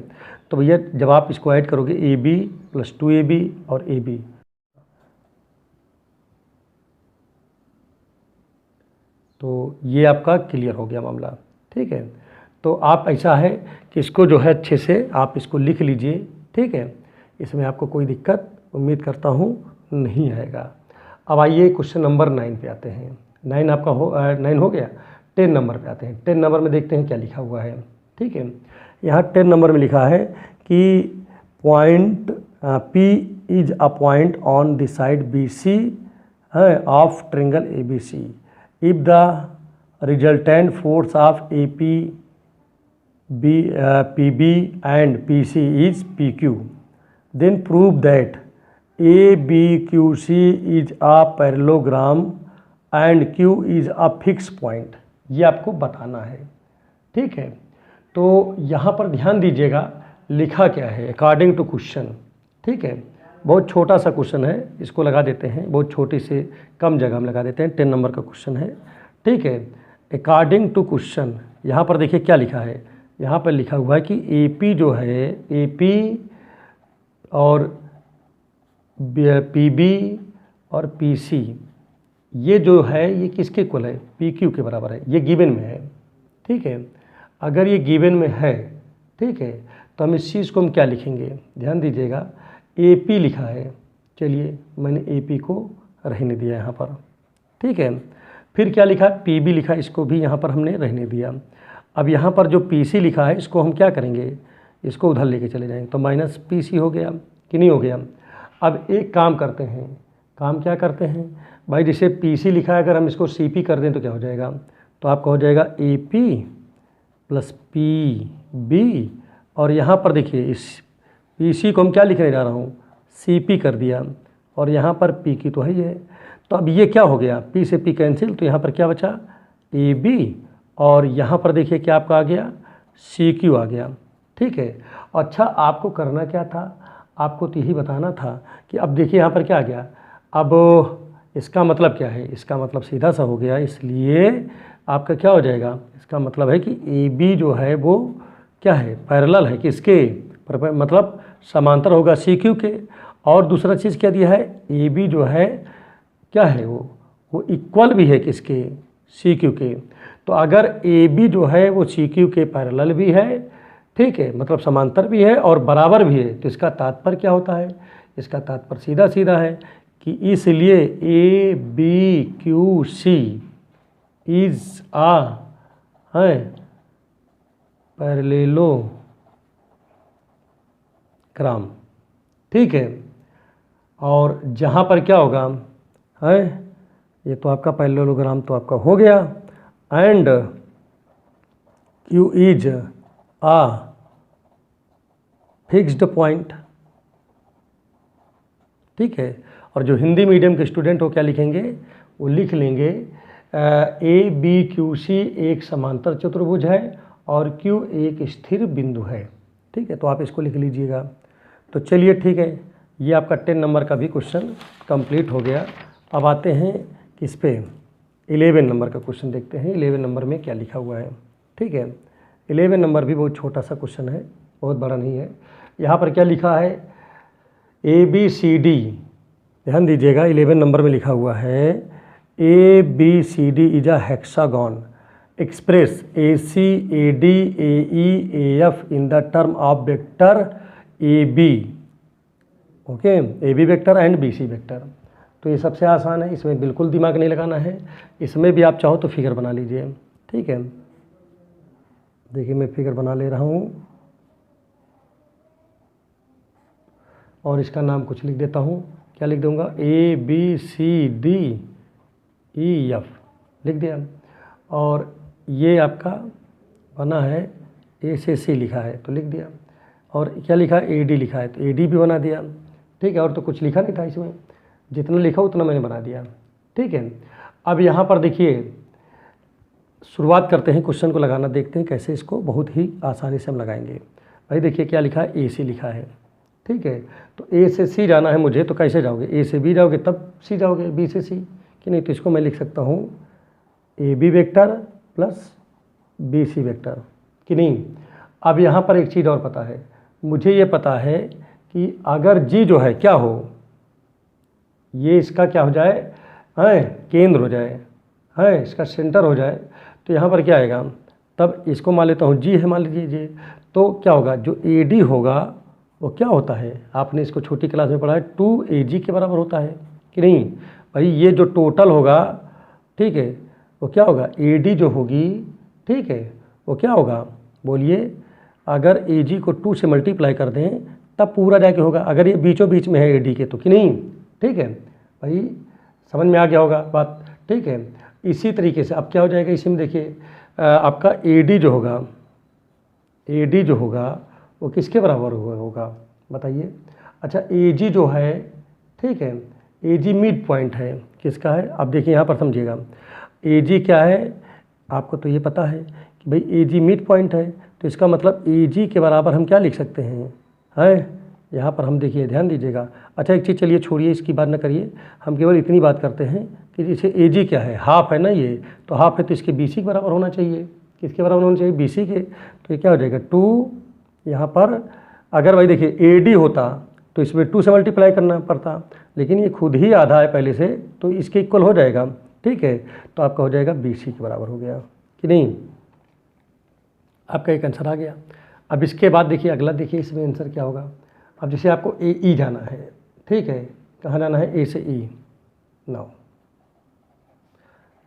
तो भैया जब आप इसको ऐड करोगे, AB + 2AB और AB, तो ये आपका क्लियर हो गया मामला, ठीक है। तो आप ऐसा है कि इसको जो है अच्छे से आप इसको लिख लीजिए, ठीक है। इसमें आपको कोई दिक्कत उम्मीद करता हूँ नहीं आएगा। अब आइए क्वेश्चन नंबर 9 पे आते हैं। 9 आपका 9 हो गया। 10 नंबर पे आते हैं। 10 नंबर में देखते हैं क्या लिखा हुआ है, ठीक है। यहाँ 10 नंबर में लिखा है कि point P is a point on the side BC of triangle ABC if the resultant force of AP, PB and PC is PQ, then prove that ABQC is a parallelogram and Q is a fixed point। ये आपको बताना है, ठीक है। तो यहाँ पर ध्यान दीजिएगा, लिखा क्या है अकॉर्डिंग टू क्वेश्चन, ठीक है। बहुत छोटा सा क्वेश्चन है, इसको लगा देते हैं, बहुत छोटी से कम जगह हम लगा देते हैं। 10 नंबर का क्वेश्चन है, ठीक है। अकॉर्डिंग टू क्वेश्चन, यहाँ पर देखिए क्या लिखा है, यहाँ पर लिखा हुआ है कि AP जो है, AP और PB और PC ये जो है ये किसके इक्वल है, PQ के बराबर है। ये गिवन में है, ठीक है। अगर ये गिवन में है, ठीक है, तो हम इस चीज़ को हम क्या लिखेंगे, ध्यान दीजिएगा, AP लिखा है, चलिए मैंने AP को रहने दिया यहाँ पर, ठीक है। फिर क्या लिखा है, PB लिखा है, इसको भी यहाँ पर हमने रहने दिया। अब यहाँ पर जो PC लिखा है इसको हम क्या करेंगे, इसको उधर लेके चले जाएंगे तो माइनस पी सी हो गया कि नहीं हो गया। अब एक काम करते हैं, काम क्या करते हैं भाई, जैसे पी सी लिखा है अगर हम इसको सी पी कर दें तो क्या हो जाएगा, तो आपका हो जाएगा A P plus P B, और यहाँ पर देखिए इस पी सी को हम क्या लिखने जा रहा हूँ, सी पी कर दिया, और यहाँ पर पी की तो है ही है। तो अब ये क्या हो गया, पी से पी कैंसिल, तो यहाँ पर क्या बचा ए बी, और यहाँ पर देखिए क्या आपका आ गया सी क्यू आ गया। ठीक है, अच्छा आपको करना क्या था, आपको तो यही बताना था कि अब देखिए यहाँ पर क्या आ गया, अब इसका मतलब क्या है, इसका मतलब सीधा सा हो गया, इसलिए आपका क्या हो जाएगा, इसका मतलब है कि ए बी जो है वो क्या है, पैरेलल है किसके, मतलब समांतर होगा सी क्यू के। और दूसरा चीज़ क्या दिया है, ए बी जो है क्या है वो इक्वल भी है किसके, सी क्यू के। तो अगर ए बी जो है वो सी क्यू के पैरेलल भी है, ठीक है, मतलब समांतर भी है और बराबर भी है, तो इसका तात्पर्य क्या होता है, इसका तात्पर्य सीधा सीधा है कि इसलिए A B Q C is a है पैरेललोग्राम। ठीक है, और जहाँ पर क्या होगा है, ये तो आपका पैरेललोग्राम तो आपका हो गया, and Q is a fixed point. ठीक है, और जो हिंदी मीडियम के स्टूडेंट हो क्या लिखेंगे, वो लिख लेंगे ए बी क्यू सी एक समांतर चतुर्भुज है और क्यू एक स्थिर बिंदु है। ठीक है, तो आप इसको लिख लीजिएगा। तो चलिए ठीक है, ये आपका 10 नंबर का भी क्वेश्चन कंप्लीट हो गया। अब आते हैं किस पे, 11 नंबर का क्वेश्चन देखते हैं, 11 नंबर में क्या लिखा हुआ है। ठीक है, 11 नंबर भी बहुत छोटा सा क्वेश्चन है, बहुत बड़ा नहीं है। यहाँ पर क्या लिखा है, ए बी सी डी, ध्यान दीजिएगा 11 नंबर में लिखा हुआ है A B C D is a hexagon express A C A D A E A F in the term of vector A B, okay, A B vector and B C vector. तो ये सबसे आसान है, इसमें बिल्कुल दिमाग नहीं लगाना है, इसमें भी आप चाहो तो फिगर बना लीजिए। ठीक है, देखिए मैं फिगर बना ले रहा हूँ और इसका नाम कुछ लिख देता हूँ, क्या लिख दूँगा, A B C D E F लिख दिया, और ये आपका बना है ए से सी लिखा है तो लिख दिया, और क्या लिखा है ए डी लिखा है तो ए डी भी बना दिया। ठीक है, और तो कुछ लिखा नहीं था इसमें, जितना लिखा उतना मैंने बना दिया। ठीक है, अब यहाँ पर देखिए शुरुआत करते हैं, क्वेश्चन को लगाना देखते हैं कैसे, इसको बहुत ही आसानी से हम लगाएंगे। भाई देखिए क्या लिखा है, ए सी लिखा है। ठीक है, तो ए से सी जाना है मुझे, तो कैसे जाओगे, ए से बी जाओगे तब सी जाओगे, बी से सी कि नहीं, तो इसको मैं लिख सकता हूँ A B vector plus B C vector कि नहीं। अब यहाँ पर एक चीज़ और पता है, मुझे ये पता है कि अगर जी जो है क्या हो, ये इसका क्या हो जाए, है केंद्र हो जाए, है इसका सेंटर हो जाए, तो यहाँ पर क्या आएगा, तब इसको मान लेता हूँ जी है, मान लीजिए, तो क्या होगा, जो ए डी होगा वो क्या होता है, आपने इसको छोटी क्लास में पढ़ा है, 2AG के बराबर होता है कि नहीं। भाई ये जो टोटल होगा, ठीक है, वो क्या होगा, AD जो होगी, ठीक है, वो क्या होगा, बोलिए, अगर AG को 2 से मल्टीप्लाई कर दें तब पूरा जाके होगा, अगर ये बीचों बीच में है AD के तो कि नहीं। ठीक है भाई, समझ में आ गया होगा बात। ठीक है, इसी तरीके से अब क्या हो जाएगा, इसी में देखिए आपका AD जो होगा, AD जो होगा वो किसके बराबर होगा बताइए। अच्छा AG जो है, ठीक है, AG मिड पॉइंट है, किसका है, अब देखिए यहाँ पर समझिएगा, AG क्या है, आपको तो ये पता है कि भाई AG मिड पॉइंट है, तो इसका मतलब AG के बराबर हम क्या लिख सकते हैं, यहाँ पर हम देखिए ध्यान दीजिएगा। अच्छा एक चीज़ चलिए छोड़िए, इसकी बात ना करिए, हम केवल इतनी बात करते हैं कि जैसे AG क्या है, हाफ है ना, ये तो हाफ है तो इसके BC के बराबर होना चाहिए, किसके बराबर होना चाहिए, BC के। तो ये क्या हो जाएगा 2, यहाँ पर अगर भाई देखिए AD होता तो इसमें 2 से मल्टीप्लाई करना पड़ता, लेकिन ये खुद ही आधा है पहले से, तो इसके इक्वल हो जाएगा। ठीक है, तो आपका हो जाएगा BC के बराबर हो गया कि नहीं, आपका एक आंसर आ गया। अब इसके बाद देखिए अगला, देखिए इसमें आंसर क्या होगा। अब जैसे आपको AE जाना है, ठीक है, कहाँ जाना है, A से E, नाउ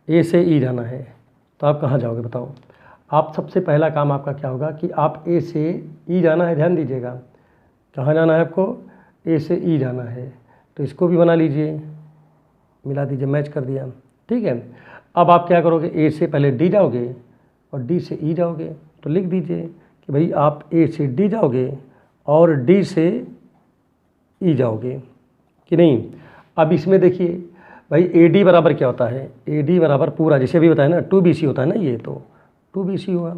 A से E जाना है, तो आप कहाँ जाओगे बताओ। आप सबसे पहला काम आपका क्या होगा कि आप ए से ई जाना है, ध्यान दीजिएगा, कहाँ जाना है आपको, ए से ई जाना है, तो इसको भी बना लीजिए, मिला दीजिए, मैच कर दिया, ठीक है। अब आप क्या करोगे, ए से पहले डी जाओगे और डी से ई जाओगे, तो लिख दीजिए कि भाई आप ए से डी जाओगे और डी से ई जाओगे कि नहीं। अब इसमें देखिए भाई ए डी बराबर क्या होता है, ए डी बराबर पूरा, जैसे अभी बताया ना 2BC होता है ना, ये तो 2BC हुआ,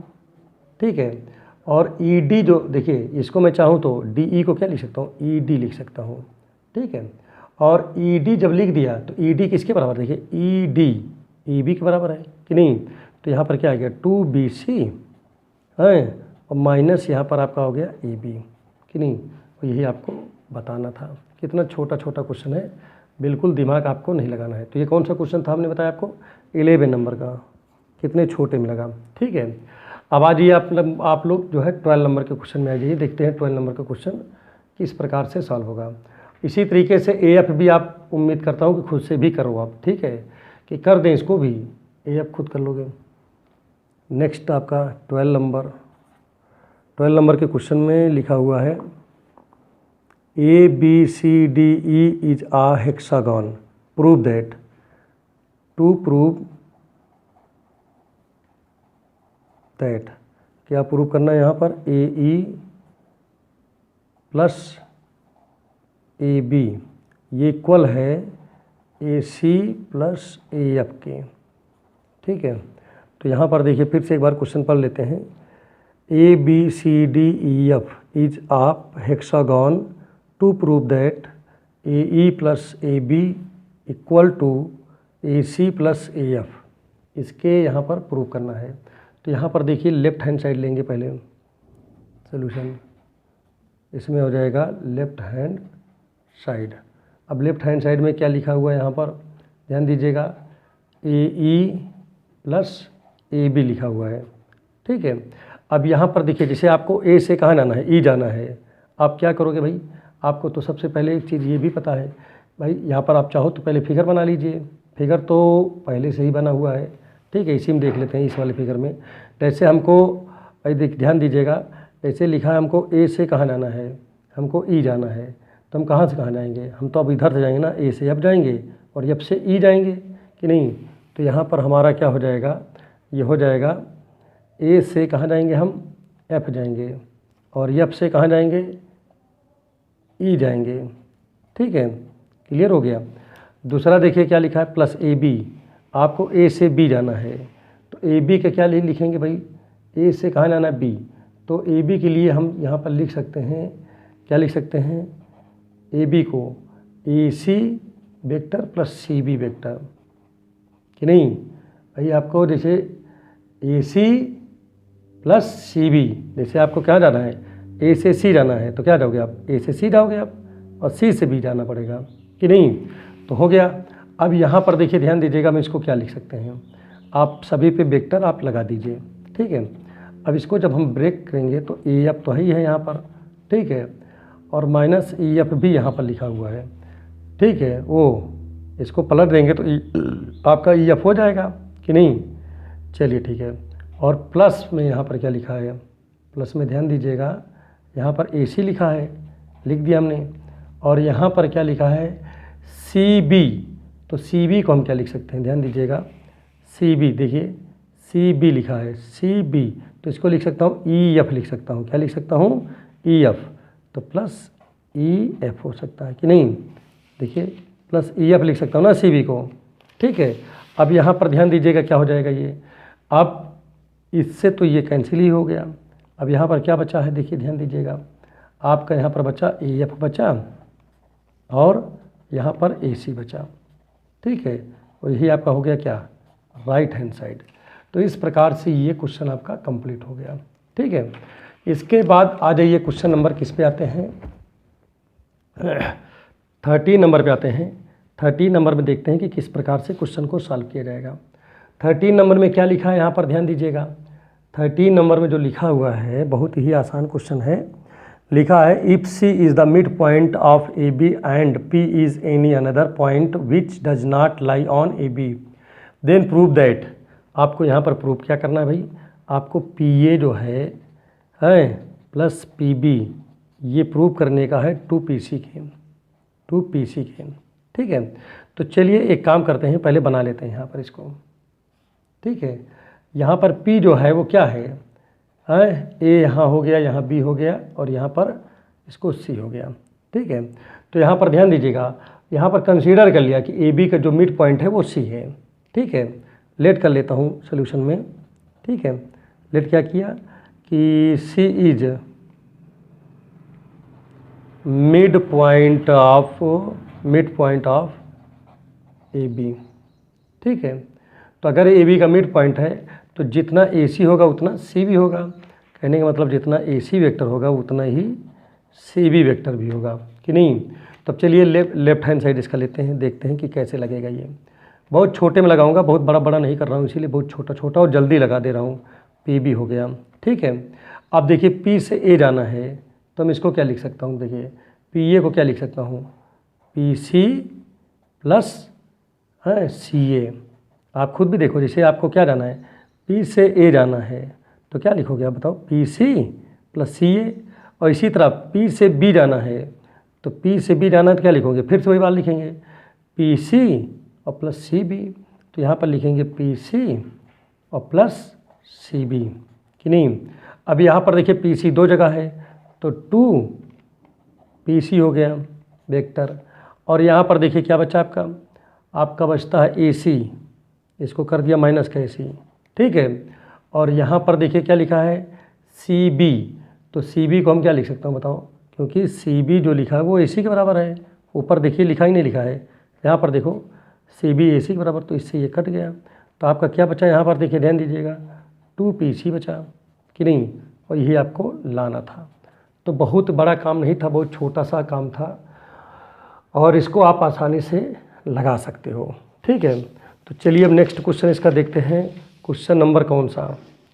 ठीक है। और ई डी जो देखिए, इसको मैं चाहूँ तो डी ई को क्या लिख सकता हूँ, ई डी लिख सकता हूँ, ठीक है। और ई डी जब लिख दिया तो ई डी किसके बराबर, देखिए ई डी ई बी के बराबर है कि नहीं। तो यहाँ पर क्या आ गया 2BC है और माइनस यहाँ पर आपका हो गया ए बी कि नहीं। तो यही आपको बताना था। कितना छोटा छोटा क्वेश्चन है, बिल्कुल दिमाग आपको नहीं लगाना है। तो ये कौन सा क्वेश्चन था, हमने बताया आपको 11 नंबर का, कितने छोटे में लगा, ठीक है। अब आ जाइए आप लोग जो है 12 नंबर के क्वेश्चन में आ जाइए, देखते हैं 12 नंबर का क्वेश्चन किस प्रकार से सॉल्व होगा। इसी तरीके से AF भी आप उम्मीद करता हूँ कि खुद से भी करो आप, ठीक है, कि कर दें इसको भी, AF खुद कर लोगे। नेक्स्ट आपका 12 नंबर के क्वेश्चन में लिखा हुआ है ABCDE is a hexagon, prove that। to prove that, क्या प्रूव करना है यहाँ पर, AE प्लस AB ये इक्वल है AC प्लस AF के, ठीक है। तो यहाँ पर देखिए फिर से एक बार क्वेश्चन पढ़ लेते हैं। ABCDEF is a hexagon, to prove that AE plus AB equal to AC plus AF, इसके यहाँ पर प्रूव करना है। तो यहाँ पर देखिए लेफ्ट हैंड साइड लेंगे पहले सोल्यूशन, इसमें हो जाएगा लेफ्ट हैंड साइड। अब लेफ्ट हैंड साइड में क्या लिखा हुआ है यहाँ पर, ध्यान दीजिएगा, AE प्लस AB लिखा हुआ है, ठीक है। अब यहाँ पर देखिए जैसे आपको A से कहाँ जाना है, E जाना है, आप क्या करोगे भाई, आपको तो सबसे पहले एक चीज़ ये भी पता है भाई, यहाँ पर आप चाहो तो पहले फिगर बना लीजिए, फिगर तो पहले से ही बना हुआ है, ठीक है। इसी में देख लेते हैं, इस वाले फिगर में जैसे हमको ध्यान दीजिएगा, जैसे लिखा है हमको A से कहाँ जाना है, हमको E जाना है, तो हम कहाँ से कहाँ जाएंगे, हम तो अब इधर से जाएंगे ना, A से F जाएंगे और F से E जाएंगे कि नहीं। तो यहाँ पर हमारा क्या हो जाएगा, ये हो जाएगा A से कहाँ जाएंगे हम, F जाएंगे और F से कहाँ जाएंगे, E जाएंगे, ठीक है, क्लियर हो गया। दूसरा देखिए क्या लिखा है, प्लस AB, आपको A से B जाना है, तो AB का क्या लिखेंगे भाई, A से कहाँ जाना है, B, तो AB के लिए हम यहाँ पर लिख सकते हैं, क्या लिख सकते हैं, AB को AC vector plus CB vector कि नहीं भाई। आपको जैसे AC प्लस CB, जैसे आपको क्या जाना है, A से C जाना है, तो क्या जाओगे आप, A से C जाओगे आप और C से B जाना पड़ेगा कि नहीं। तो हो गया। अब यहाँ पर देखिए ध्यान दीजिएगा, हम इसको क्या लिख सकते हैं, आप सभी पे वेक्टर आप लगा दीजिए, ठीक है। अब इसको जब हम ब्रेक करेंगे तो AF तो ही है यहाँ पर, ठीक है, और माइनस EF भी यहाँ पर लिखा हुआ है, ठीक है। वो इसको पलट देंगे तो आपका EF हो जाएगा कि नहीं, चलिए ठीक है। और प्लस में यहाँ पर क्या लिखा है, प्लस में ध्यान दीजिएगा, यहाँ पर AC लिखा है, लिख दिया हमने, और यहाँ पर क्या लिखा है CB, तो CB को हम क्या लिख सकते हैं, ध्यान दीजिएगा, CB देखिए CB लिखा है, CB, तो इसको लिख सकता हूँ EF लिख सकता हूँ, क्या लिख सकता हूँ, EF, तो प्लस EF हो सकता है कि नहीं, देखिए प्लस EF लिख सकता हूँ ना CB को, ठीक है। अब यहाँ पर ध्यान दीजिएगा क्या हो जाएगा ये, अब इससे तो ये कैंसिल ही हो गया। अब यहाँ पर क्या बचा है, देखिए ध्यान दीजिएगा, आपका यहाँ पर बचा AF बचा और यहाँ पर AC बचा, ठीक है, और यही आपका हो गया क्या, राइट हैंड साइड। तो इस प्रकार से ये क्वेश्चन आपका कंप्लीट हो गया, ठीक है। इसके बाद आ जाइए क्वेश्चन नंबर किस पे आते हैं, 13 नंबर पे आते हैं। 13 नंबर में देखते हैं कि किस प्रकार से क्वेश्चन को सॉल्व किया जाएगा। 13 नंबर में क्या लिखा है, यहाँ पर ध्यान दीजिएगा, 13 नंबर में जो लिखा हुआ है बहुत ही आसान क्वेश्चन है। लिखा है if C is the mid point of AB and P is any another point which does not lie on AB, then prove that. आपको यहाँ पर प्रूव क्या करना है भाई, आपको PA जो है प्लस PB ये प्रूव करने का है 2PC गेन, 2PC गेन। ठीक है, तो चलिए एक काम करते हैं, पहले बना लेते हैं यहाँ पर इसको। ठीक है, यहाँ पर P जो है वो क्या है, A यहाँ हो गया, यहाँ B हो गया और यहाँ पर इसको C हो गया। ठीक है, तो यहाँ पर ध्यान दीजिएगा, यहाँ पर कंसीडर कर लिया कि AB का जो मिड पॉइंट है वो C है। ठीक है, लेट कर लेता हूँ सोल्यूशन में। ठीक है, लेट क्या किया कि C is mid point of AB। ठीक है, तो अगर AB का मिड पॉइंट है तो जितना AC होगा उतना C भी होगा। कहने का मतलब जितना AC वेक्टर होगा उतना ही CB वेक्टर भी होगा कि नहीं। तब चलिए लेफ्ट हैंड साइड इसका लेते हैं, देखते हैं कि कैसे लगेगा। ये बहुत छोटे में लगाऊंगा, बहुत बड़ा बड़ा नहीं कर रहा हूँ, इसीलिए बहुत छोटा छोटा और जल्दी लगा दे रहा हूँ। PB हो गया। ठीक है, अब देखिए P से A जाना है तो मैं इसको क्या लिख सकता हूँ, देखिए PA को क्या लिख सकता हूँ, PC प्लस CA। आप खुद भी देखो, जैसे आपको क्या जाना है, P से A जाना है तो क्या लिखोगे आप बताओ, PC प्लस CA। और इसी तरह P से B जाना है तो P से B जाना है तो क्या लिखोगे, फिर से वही बात लिखेंगे PC और प्लस CB। तो यहाँ पर लिखेंगे PC और प्लस CB कि नहीं। अब यहाँ पर देखिए PC दो जगह है तो 2PC हो गया वेक्टर। और यहाँ पर देखिए क्या बचा आपका बचता है AC, इसको कर दिया माइनस का AC। ठीक है, और यहाँ पर देखिए क्या लिखा है CB, तो CB को हम क्या लिख सकता हूँ बताओ, क्योंकि CB जो लिखा है वो AC के बराबर है। ऊपर देखिए लिखा ही नहीं लिखा है, यहाँ पर देखो CB AC के बराबर, तो इससे ये कट गया। तो आपका क्या बचा यहाँ पर देखिए, ध्यान दीजिएगा 2PC बचा कि नहीं, और यही आपको लाना था। तो बहुत बड़ा काम नहीं था, बहुत छोटा सा काम था और इसको आप आसानी से लगा सकते हो। ठीक है, तो चलिए अब नेक्स्ट क्वेश्चन इसका देखते हैं। क्वेश्चन नंबर कौन सा,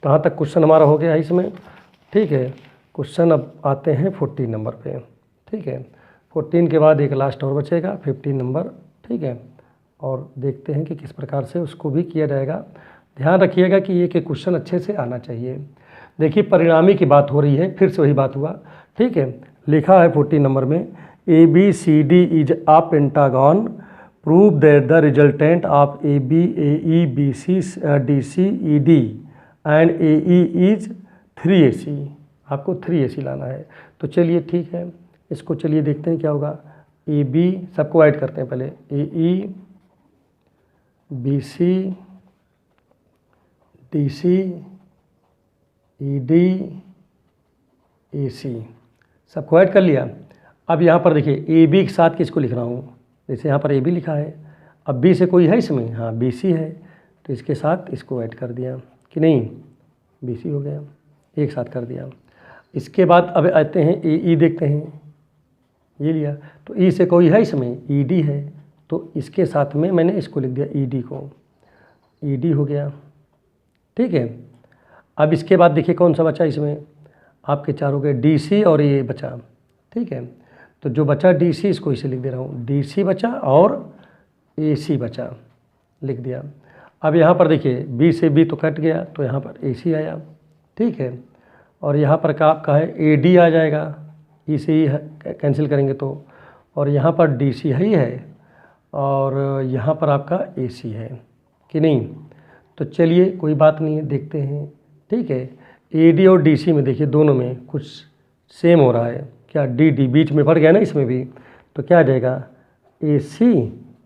कहाँ तक क्वेश्चन हमारा हो गया है इसमें। ठीक है, क्वेश्चन अब आते हैं 14 नंबर पे। ठीक है, 14 के बाद एक लास्ट और बचेगा 15 नंबर। ठीक है, और देखते हैं कि किस प्रकार से उसको भी किया जाएगा। ध्यान रखिएगा कि ये कि क्वेश्चन अच्छे से आना चाहिए। देखिए परिणामी की बात हो रही है, फिर से वही बात हुआ। ठीक है, लिखा है 14 नंबर में ABCD is a pentagon, prove that the resultant of AB AE BC DC ED and AE is 3AC। आपको 3AC लाना है। तो चलिए ठीक है, इसको चलिए देखते हैं क्या होगा। AB सबको ऐड करते हैं पहले, AE BC DC ED AC सबको ऐड कर लिया। अब यहाँ पर देखिए AB के साथ किसको लिख रहा हूँ, जैसे यहाँ पर AB लिखा है, अब B से कोई है इसमें, हाँ BC है, तो इसके साथ इसको ऐड कर दिया कि नहीं, BC हो गया, एक साथ कर दिया। इसके बाद अब आते हैं AE देखते हैं, ये लिया, तो E से कोई है इसमें, ED है, तो इसके साथ में मैंने इसको लिख दिया ED को, ED हो गया। ठीक है, अब इसके बाद देखिए कौन सा बचा इसमें, आपके चारों के DC और ये बचा। ठीक है, तो जो बचा DC इसको इसे लिख दे रहा हूँ, DC बचा और AC बचा, लिख दिया। अब यहाँ पर देखिए B से B तो कट गया, तो यहाँ पर AC आया। ठीक है, और यहाँ पर का आपका है AD आ जाएगा, E से ही कैंसिल करेंगे तो, और यहाँ पर DC ही है और यहाँ पर आपका AC है कि नहीं। तो चलिए कोई बात नहीं है, देखते हैं। ठीक है, AD और DC में देखिए दोनों में कुछ सेम हो रहा है, क्या DD बीच में पड़ गया ना इसमें भी, तो क्या आ जाएगा AC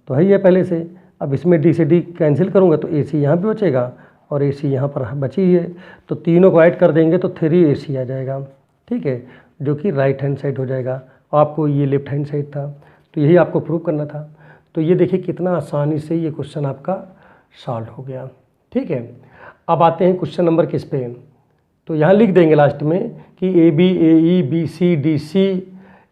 तो है ही है पहले से। अब इसमें D से D कैंसिल करूँगा तो AC यहाँ भी बचेगा और AC यहाँ पर बची ही है, तो तीनों को ऐड कर देंगे तो 3AC आ जाएगा। ठीक है, जो कि राइट हैंड साइड हो जाएगा, आपको ये लेफ्ट हैंड साइड था, तो यही आपको प्रूव करना था। तो ये देखिए कितना आसानी से ये क्वेश्चन आपका सॉल्व हो गया। ठीक है, अब आते हैं क्वेश्चन नंबर किस पे, तो यहाँ लिख देंगे लास्ट में कि AB AE BC DC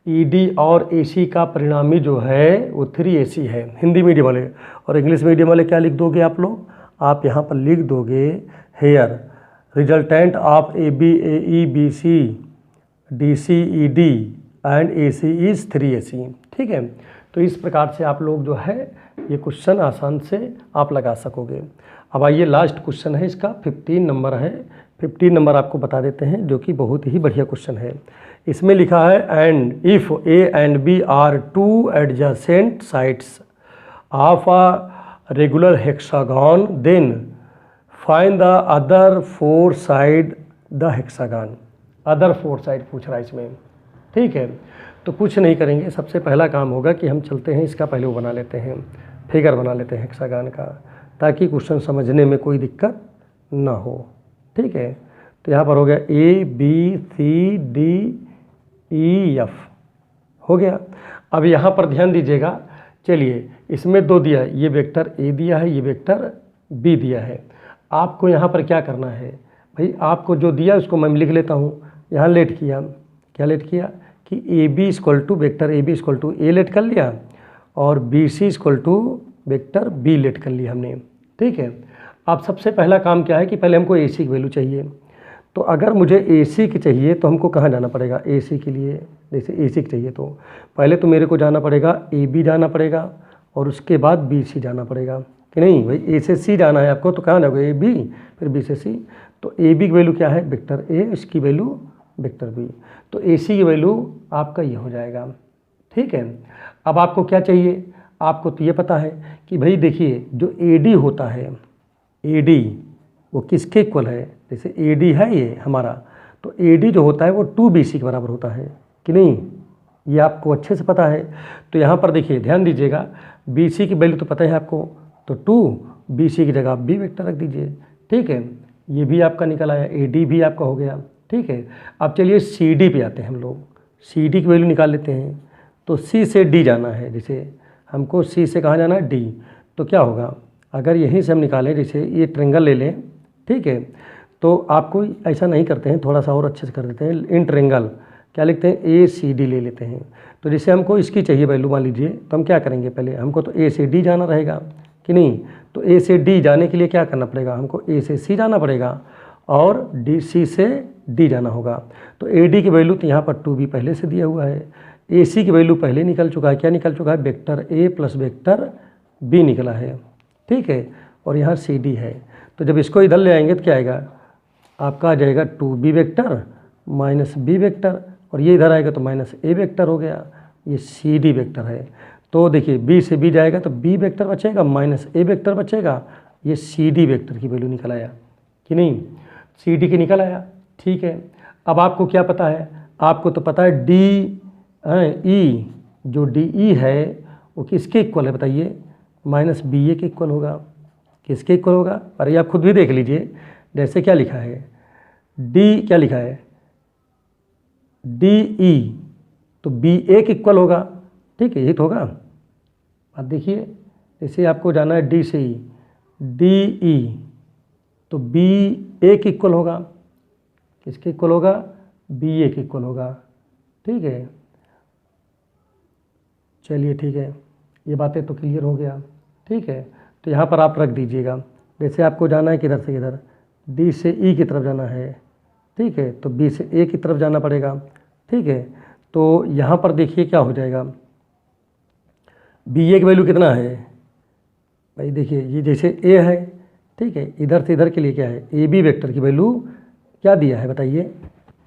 ED और AC का परिणामी जो है वो 3AC है, हिंदी मीडियम वाले। और इंग्लिश मीडियम वाले क्या लिख दोगे आप लोग, आप यहाँ पर लिख दोगे here resultant of AB AE BC DC ED and AC is 3AC। ठीक है, तो इस प्रकार से आप लोग जो है ये क्वेश्चन आसान से आप लगा सकोगे। अब आइए लास्ट क्वेश्चन है इसका, 15 नंबर है, 15 नंबर आपको बता देते हैं, जो कि बहुत ही बढ़िया क्वेश्चन है। इसमें लिखा है and if A and B are two adjacent sides of a regular hexagon then find the other 4 side the hexagon. Other 4 side पूछ रहा है इसमें, ठीक है। तो कुछ नहीं करेंगे, सबसे पहला काम होगा कि हम चलते हैं इसका पहले वो बना लेते हैं, फिगर बना लेते हैं हेक्सागन का, ताकि क्वेश्चन समझने में कोई दिक्कत ना हो, ठीक है। तो यहाँ पर हो गया A B C D E F, हो गया। अब यहाँ पर ध्यान दीजिएगा, चलिए इसमें 2 दिया है, ये वेक्टर ए दिया है, ये वेक्टर बी दिया है। आपको यहाँ पर क्या करना है भाई, आपको जो दिया उसको मैं लिख लेता हूँ। यहाँ लेट किया, क्या लेट किया कि A B equal to vector A B equal to A let कर लिया और B C equal to vector B let कर लिया हमने, ठीक है। अब सबसे पहला काम क्या है कि पहले हमको ए सी की वैल्यू चाहिए। तो अगर मुझे ए सी की चाहिए तो हमको कहाँ जाना पड़ेगा ए सी के लिए, जैसे ए सी की चाहिए तो पहले तो मेरे को जाना पड़ेगा ए बी जाना पड़ेगा और उसके बाद बी सी जाना पड़ेगा, कि नहीं भाई। ए से सी जाना है आपको तो कहाँ जाओगे ए बी फिर बी से सी। तो ए बी की वैल्यू क्या है वेक्टर ए, इसकी वैल्यू वेक्टर बी। तो ए सी की वैल्यू आपका ये हो जाएगा, ठीक है। अब आपको क्या चाहिए, आपको तो ये पता है कि भाई देखिए जो ए डी होता है, ए डी वो किसके इक्वल है, जैसे ए डी है ये हमारा, तो ए डी जो होता है वो 2BC के बराबर होता है, कि नहीं, ये आपको अच्छे से पता है। तो यहाँ पर देखिए ध्यान दीजिएगा, BC की वैल्यू तो पता है आपको, तो 2BC की जगह आप बी वेक्टर रख दीजिए, ठीक है। ये भी आपका निकल आया, ए डी भी आपका हो गया, ठीक है। अब चलिए सी डी पे आते हैं हम लोग, सी डी की वैल्यू निकाल लेते हैं। तो सी से डी जाना है, जैसे हमको सी से कहाँ जाना है डी, तो क्या होगा अगर यहीं से हम निकालें, जैसे ये ट्रेंगल ले लें, ठीक है। तो आपको ऐसा नहीं करते हैं, थोड़ा सा और अच्छे से कर देते हैं, इन ट्रेंगल क्या लिखते हैं ए सी डी ले लेते हैं। तो जैसे हमको इसकी चाहिए वैल्यू मान लीजिए, तो हम क्या करेंगे पहले, हमको तो ए से डी जाना रहेगा, कि नहीं। तो ए से डी जाने के लिए क्या करना पड़ेगा, हमको ए से सी जाना पड़ेगा और डी सी से डी जाना होगा। तो ए डी की वैल्यू तो यहाँ पर 2B पहले से दिया हुआ है, ए सी की वैल्यू पहले निकल चुका है, क्या निकल चुका है vector A plus vector B निकला है, ठीक है। और यहाँ सी डी है, तो जब इसको इधर ले आएंगे तो क्या आएगा आपका, आ जाएगा 2B vector minus B vector, और ये इधर आएगा तो माइनस ए वेक्टर हो गया, ये सी डी वेक्टर है। तो देखिए बी से बी जाएगा तो बी वेक्टर बचेगा माइनस ए वेक्टर बचेगा, ये सी डी वेक्टर की वैल्यू निकल आया, कि नहीं, सी डी की निकल आया, ठीक है। अब आपको क्या पता है, आपको तो पता है डी ई, जो डी ई है वो किसके इक्वल है बताइए, माइनस बी ए के इक्वल होगा, किसके इक्वल होगा, अरे आप खुद भी देख लीजिए, जैसे क्या लिखा है डी, क्या लिखा है डी ई, तो बी ए के इक्वल होगा, ठीक है, यही तो होगा। अब देखिए जैसे आपको जाना है डी से ई, डी ई तो बी ए के इक्वल होगा, किसके इक्वल होगा बी ए के इक्वल होगा, ठीक है। चलिए ठीक है, ये बातें तो क्लियर हो गया, ठीक है। तो यहाँ पर आप रख दीजिएगा, जैसे आपको जाना है किधर से किधर, डी से ई की तरफ जाना है, ठीक है, तो बी से ए की तरफ जाना पड़ेगा, ठीक है। तो यहाँ पर देखिए क्या हो जाएगा, बी ए की वैल्यू कितना है भाई, देखिए ये जैसे ए है, ठीक है, इधर से इधर के लिए क्या है ए बी वेक्टर की वैल्यू क्या दिया है बताइए,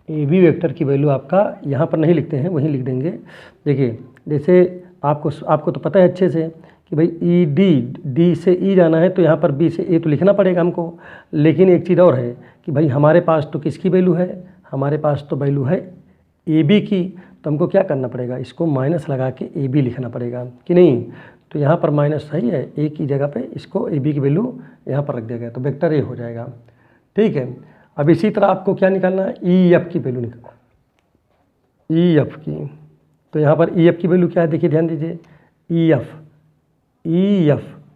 ए बी वेक्टर की वैल्यू आपका यहाँ पर नहीं लिखते हैं, वहीं लिख देंगे। देखिए जैसे आपको तो पता है अच्छे से कि भाई ई डी से ई जाना है, तो यहाँ पर बी से ए तो लिखना पड़ेगा हमको। लेकिन एक चीज़ और है कि भाई हमारे पास तो किसकी वैल्यू है, हमारे पास तो वैल्यू है ए बी की, तो हमको क्या करना पड़ेगा, इसको माइनस लगा के ए बी लिखना पड़ेगा, कि नहीं। तो यहाँ पर माइनस सही है, ए की जगह पे इसको ए बी की वैल्यू यहाँ पर रख दिया गया, तो वेक्टर ए हो जाएगा, ठीक है। अब इसी तरह आपको क्या निकालना है, ई एफ की वैल्यू निकालना, ई एफ की। तो यहाँ पर ई एफ की वैल्यू क्या है, देखिए ध्यान दीजिए, ई एफ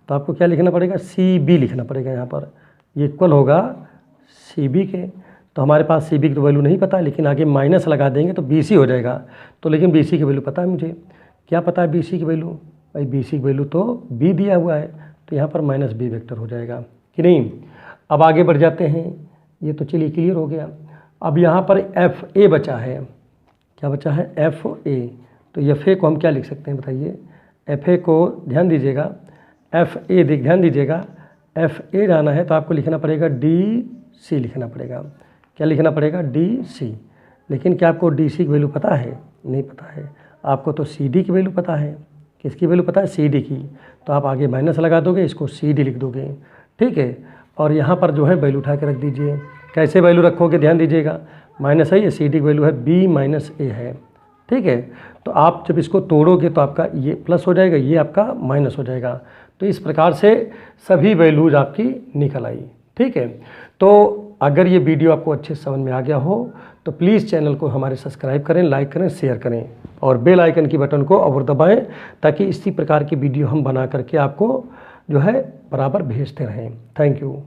तो आपको क्या लिखना पड़ेगा, सी बी लिखना पड़ेगा यहाँ पर, ये इक्वल होगा सी बी के। तो हमारे पास सी बी की तो वैल्यू नहीं पता, लेकिन आगे माइनस लगा देंगे तो बी सी हो जाएगा। तो लेकिन बी सी की वैल्यू पता है मुझे, क्या पता है बी सी की वैल्यू, भाई बी सी की वैल्यू तो बी दिया हुआ है, तो यहाँ पर माइनस बी वेक्टर हो जाएगा, कि नहीं। अब आगे बढ़ जाते हैं, ये तो चलिए क्लियर हो गया। अब यहाँ पर एफ ए बचा है, क्या बचा है एफ ए, तो एफ ए को हम क्या लिख सकते हैं बताइए, एफ ए को ध्यान दीजिएगा, एफ ए ध्यान दीजिएगा, FA जाना है तो आपको लिखना पड़ेगा DC लिखना पड़ेगा। क्या लिखना पड़ेगा? DC। लेकिन क्या आपको DC की वैल्यू पता है? नहीं पता है। आपको तो CD की वैल्यू पता है। किसकी वैल्यू पता है? CD की। तो आप आगे माइनस लगा दोगे, इसको CD लिख दोगे, ठीक है। और यहाँ पर जो है वैल्यू उठा के रख दीजिए। कैसे वैल्यू रखोगे ध्यान दीजिएगा, माइनस है, ये CD की वैल्यू है B माइनस A है, ठीक है। तो आप जब इसको तोड़ोगे तो आपका ये प्लस हो जाएगा, ये आपका माइनस हो जाएगा। तो इस प्रकार से सभी वैल्यूज आपकी निकल आई, ठीक है। तो अगर ये वीडियो आपको अच्छे से समझ में आ गया हो तो प्लीज़ चैनल को हमारे सब्सक्राइब करें, लाइक करें, शेयर करें और बेल आइकन की बटन को और दबाएं, ताकि इसी प्रकार की वीडियो हम बना करके आपको जो है बराबर भेजते रहें। Thank you.